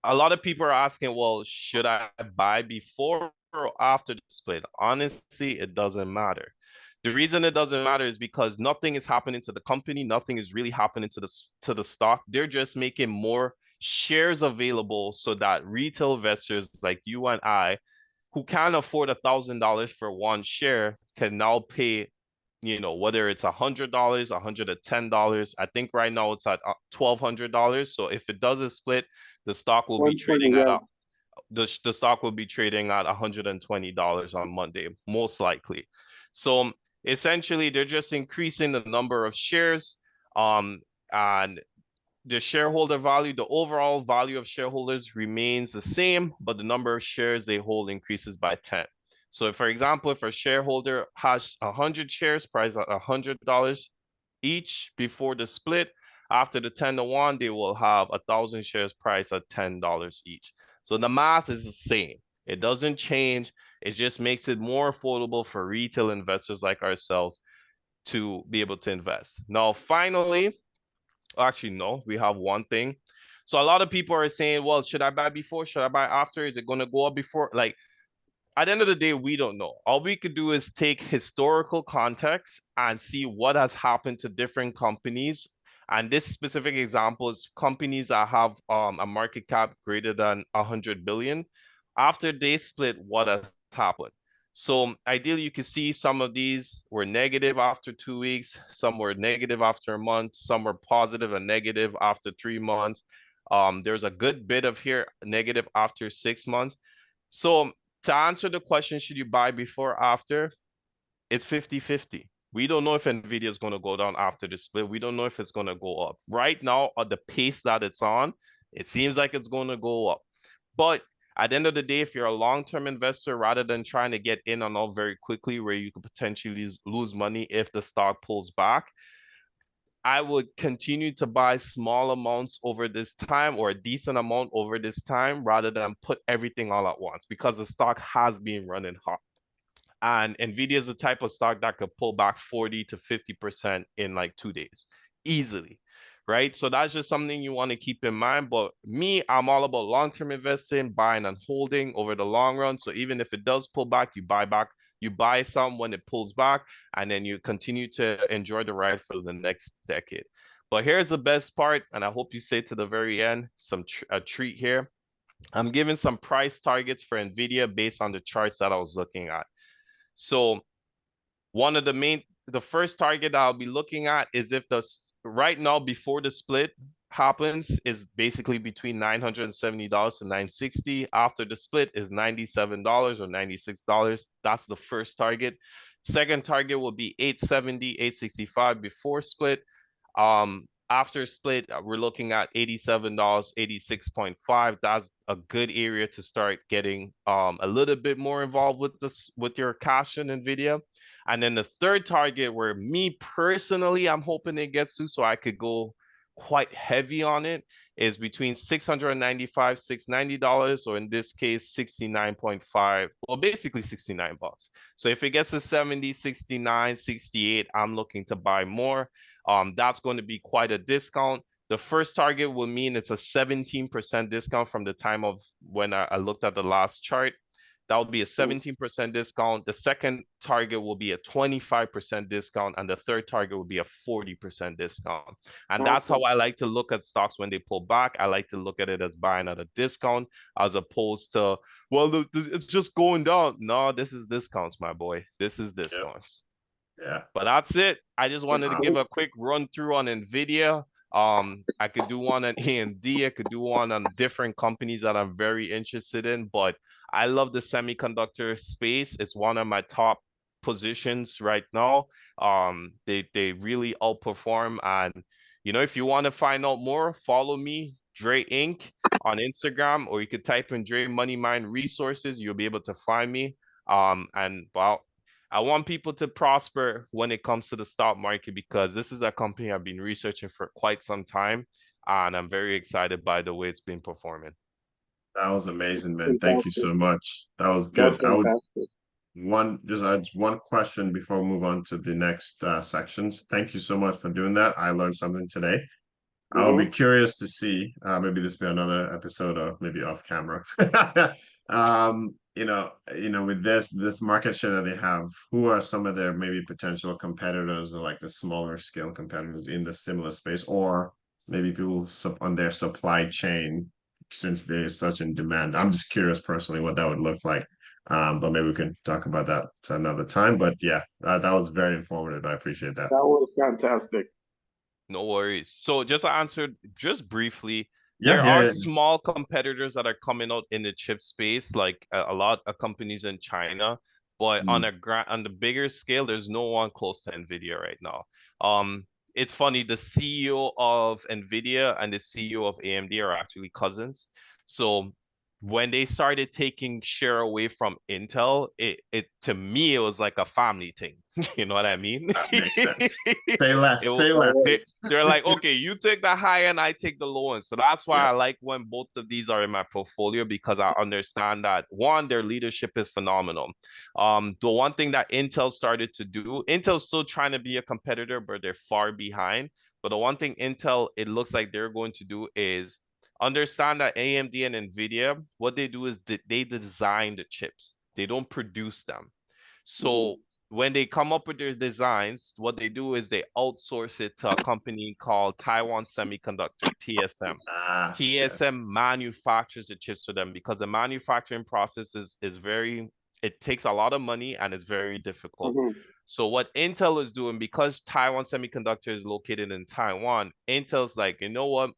a lot of people are asking, well, should I buy before or after the split? Honestly, it doesn't matter. The reason it doesn't matter is because nothing is happening to the company, nothing is really happening to the stock. They're just making more shares available so that retail investors like you and I, who can afford $1,000 for one share, can now pay, whether it's $100, $110. I think right now it's at $1,200. So if it does a split, the stock will be trading at the stock will be trading at $120 on Monday, most likely. So essentially, they're just increasing the number of shares, and the shareholder value, the overall value of shareholders remains the same, but the number of shares they hold increases by 10. So, for example, if a shareholder has 100 shares priced at $100 each before the split, after the 10-to-1, they will have 1,000 shares priced at $10 each. So the math is the same. It doesn't change. It just makes it more affordable for retail investors like ourselves to be able to invest. Now, finally, actually, no, we have one thing. So a lot of people are saying, well, should I buy before? Should I buy after? Is it going to go up before? Like, at the end of the day, we don't know. All we could do is take historical context and see what has happened to different companies. And this specific example is companies that have a market cap greater than 100 billion. After they split, what has happened? So ideally, you can see some of these were negative after 2 weeks, some were negative after a month, some were positive and negative after 3 months. There's a good bit of here negative after 6 months. So to answer the question, should you buy before or after? It's 50-50. We don't know if NVIDIA is going to go down after the split. We don't know if it's going to go up. Right now, at the pace that it's on, it seems like it's going to go up. But at the end of the day, if you're a long-term investor, rather than trying to get in and out very quickly where you could potentially lose money if the stock pulls back, I would continue to buy small amounts over this time, or a decent amount over this time, rather than put everything all at once, because the stock has been running hot. And NVIDIA is the type of stock that could pull back 40 to 50% in like 2 days, easily, right? So that's just something you want to keep in mind. But me, I'm all about long-term investing, buying and holding over the long run. So even if it does pull back, you buy back You buy some when it pulls back, and then you continue to enjoy the ride for the next decade. But here's the best part, and I hope you stay to the very end, a treat here. I'm giving some price targets for NVIDIA based on the charts that I was looking at. So the first target I'll be looking at is if right now before the split happens is basically between $970 to $960. After the split is $97 or $96. That's the first target. Second target will be 870, 865 before split. After split, we're looking at $87, 86.5. That's a good area to start getting a little bit more involved with your cash in NVIDIA. And then the third target where me personally, I'm hoping it gets to, so I could go quite heavy on it, is between $695, $690, or in this case, 69.5, well, basically 69 bucks. So if it gets to 70, 69, 68, I'm looking to buy more. That's going to be quite a discount. The first target will mean it's a 17% discount from the time of when I looked at the last chart. That would be a 17% discount. The second target will be a 25% discount, and the third target will be a 40% discount. And that's how I like to look at stocks when they pull back. I like to look at it as buying at a discount as opposed to, well, it's just going down. No, this is discounts, my boy. This is discounts. Yeah. But that's it. I just wanted to give a quick run through on NVIDIA. I could do one on AMD. I could do one on different companies that I'm very interested in, but I love the semiconductor space. It's one of my top positions right now. They really outperform, and if you want to find out more, follow me, Dre Inc. on Instagram, or you could type in Dre Money Mind Resources. You'll be able to find me. And well, I want people to prosper when it comes to the stock market because this is a company I've been researching for quite some time, and I'm very excited by the way it's been performing. That was amazing, man. Thank you Fantastic. so much. That was That's good. I would fantastic. just one question before we move on to the next sections. Thank you so much for doing that. I learned something today. I'll be curious to see, maybe this will be another episode or maybe off camera. With this market share that they have, who are some of their maybe potential competitors or like the smaller scale competitors in the similar space, or maybe people on their supply chain since there's such in demand. I'm just curious personally what that would look like. But maybe we can talk about that another time. But yeah, that was very informative. I appreciate that. That was fantastic. No worries. So just to answer just briefly, Yeah, there yeah, are yeah. small competitors that are coming out in the chip space, like a lot of companies in China, but on the bigger scale, there's no one close to NVIDIA right now. It's funny, the CEO of NVIDIA and the CEO of AMD are actually cousins. So when they started taking share away from Intel, it to me it was like a family thing. You know what I mean? Makes sense. Say less. It, Say less. they're like, okay, you take the high end, I take the low end. So that's why Yep. I like when both of these are in my portfolio because I understand that one, their leadership is phenomenal. The one thing that Intel started to do, Intel's still trying to be a competitor, but they're far behind. But the one thing Intel, it looks like they're going to do is understand that AMD and NVIDIA, what they do is they design the chips. They don't produce them. So when they come up with their designs, what they do is they outsource it to a company called Taiwan Semiconductor, TSM. Yeah. TSM manufactures the chips for them because the manufacturing process is very, it takes a lot of money and it's very difficult. So what Intel is doing, because Taiwan Semiconductor is located in Taiwan, Intel's like, you know what?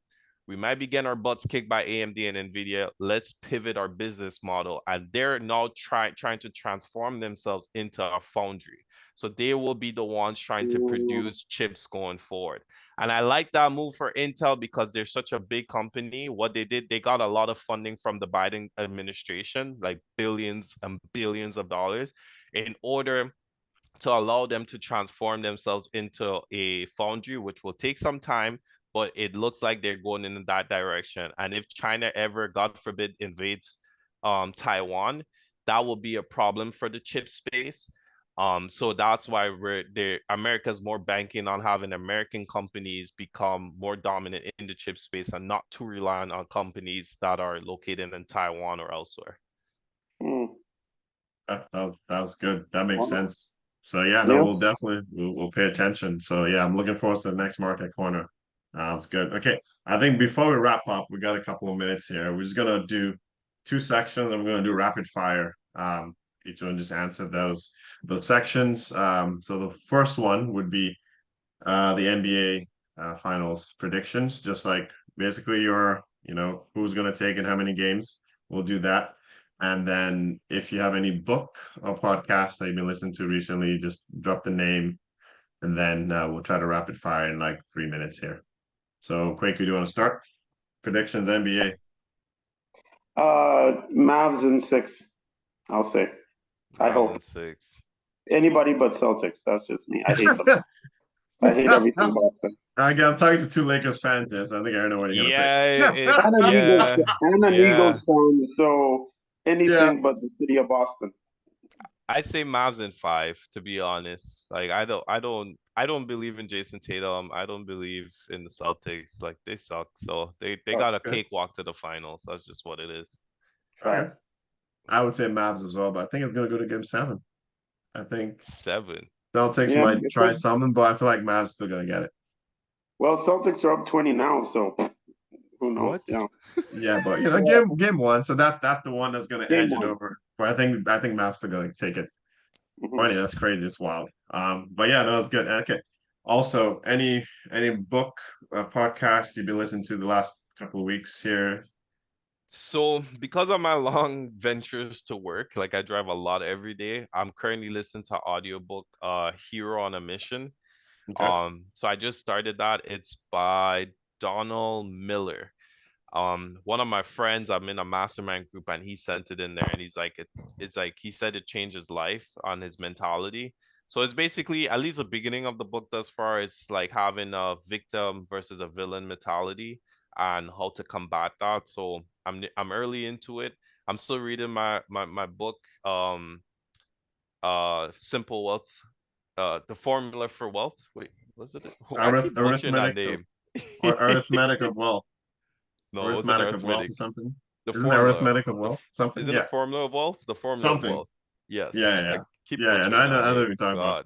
We might be getting our butts kicked by AMD and NVIDIA. Let's pivot our business model. And they're now trying to transform themselves into a foundry. So they will be the ones trying to produce chips going forward. And I like that move for Intel because they're such a big company. What they did, they got a lot of funding from the Biden administration, like billions and billions of dollars, in order to allow them to transform themselves into a foundry, which will take some time, but it looks like they're going in that direction. And if China ever, God forbid, invades Taiwan, that will be a problem for the chip space. So that's why America's more banking on having American companies become more dominant in the chip space and not too reliant on companies that are located in Taiwan or elsewhere. That was good. That makes Wow. sense. So yeah, no, Yeah. we'll definitely we'll pay attention. So yeah, I'm looking forward to the next market corner. It's good. Okay, I think before we wrap up, we got a couple of minutes here. We're just gonna do two sections, and we're gonna do rapid fire. Each one just answer those sections. So the first one would be the NBA finals predictions, just like basically who's going to take and how many games. We'll do that. And then if you have any book or podcast that you've been listening to recently, just drop the name and then we'll try to rapid fire in like 3 minutes here. So, Quaker, do you want to start? Predictions, NBA. Mavs in 6, I'll say. I Mavs in hope. 6. Anybody but Celtics. That's just me. I hate them. I hate everything about them. I'm talking to two Lakers fans here, so I think I know what you're gonna pick. And an Eagles, Yeah, and an yeah. Eagles fan. So Yeah. anything but the city of Boston. I say Mavs in 5, to be honest. Like I don't believe in Jason Tatum. I don't believe in the Celtics. Like they suck. So they got a Okay. cakewalk to the finals. That's just what it is. Okay. Facts. I would say Mavs as well, but I think it's gonna go to game 7. I think 7. Celtics Yeah. might try something, but I feel like Mavs still gonna get it. Well, Celtics are up 20 now, so who knows? What? Yeah. Yeah, but Yeah. game 1, so that's the one that's gonna Game edge it one. over. But I think Mavs still gonna take it. Mhm. Funny, that's crazy. It's wild. But yeah, no, it's good. Okay. Also, any book podcast you've been listening to the last couple of weeks here? So because of my long ventures to work, like I drive a lot every day, I'm currently listening to audiobook Hero on a Mission. Okay. So I just started that. It's by Donald Miller. One of my friends, I'm in a mastermind group, and he sent it in there, and it's like he said it changed his life on his mentality. So it's basically at least the beginning of the book thus far is like having a victim versus a villain mentality and how to combat that. So I'm early into it. I'm still reading my book, Simple Wealth, the Formula for Wealth. Wait, was it? I keep butchering that Arithmetic name. or arithmetic of wealth. No, it wasn't Arithmetic of wealth or arithmetic. something. The Isn't formula. arithmetic of wealth something? Isn't the Yeah. formula of wealth? The formula of Something. wealth. Yes. Yeah, I yeah. keep Yeah, yeah. And butchering I that know what name. you're talking about. God.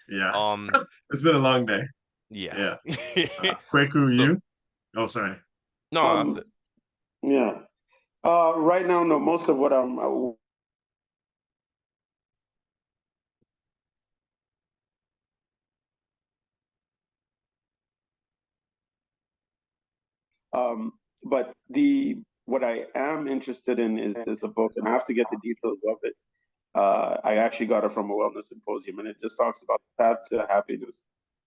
Yeah. Um, It's been a long day. yeah. Yeah. Kwaku, So you? Oh, sorry. no, that's Um. it. Yeah. Right now, no. Most of what I'm but the what I am interested in is a book, and I have to get the details of it. I actually got it from a wellness symposium, and it just talks about the path to happiness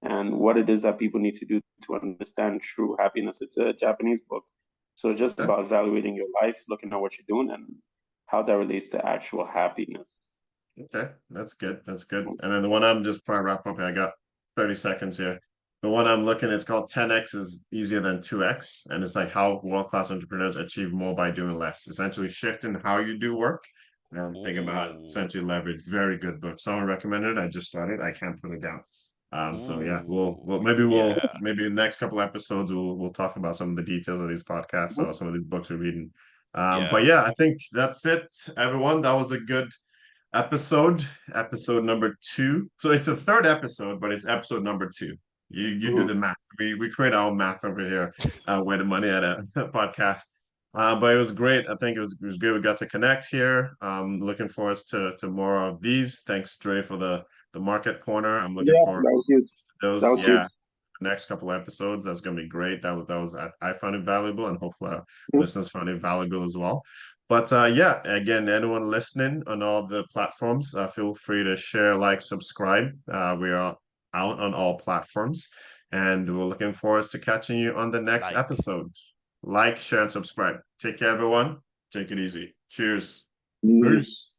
and what it is that people need to do to understand true happiness. It's a Japanese book, so it's just Okay. about evaluating your life, looking at what you're doing, and how that relates to actual happiness. Okay, that's good. That's good. And then the one I'm just before I wrap up here, I got 30 seconds here. The one I'm looking, it's called 10x is easier than 2x. And it's like how world-class entrepreneurs achieve more by doing less. Essentially shifting how you do work. And think about Ooh. essentially leverage. Very good book. Someone recommended it. I just started. I can't put it down. So yeah, Ooh. we'll Yeah. maybe the next couple episodes we'll talk about some of the details of these podcasts or some of these books we're reading. But Yeah. yeah, I think that's it, everyone. That was a good episode number 2. So it's a third episode, but it's episode number 2. You do Mhm. the math. We create our own math over here, where the money at a podcast. But it was great. I think it was good. We got to connect here. Looking forward to more of these. Thanks, Dre, for the market corner. I'm looking Yeah, forward that was huge. to That those. was huge. Yeah, next couple episodes. That's gonna be great. That was I found it valuable, and hopefully our Mhm. listeners found it valuable as well. But yeah, again, anyone listening on all the platforms, feel free to share, like, subscribe. We are out on all platforms, and we're looking forward to catching you on the next Like. episode. Like, share, and subscribe. Take care, everyone. Take it easy. Cheers. Easy. Peace.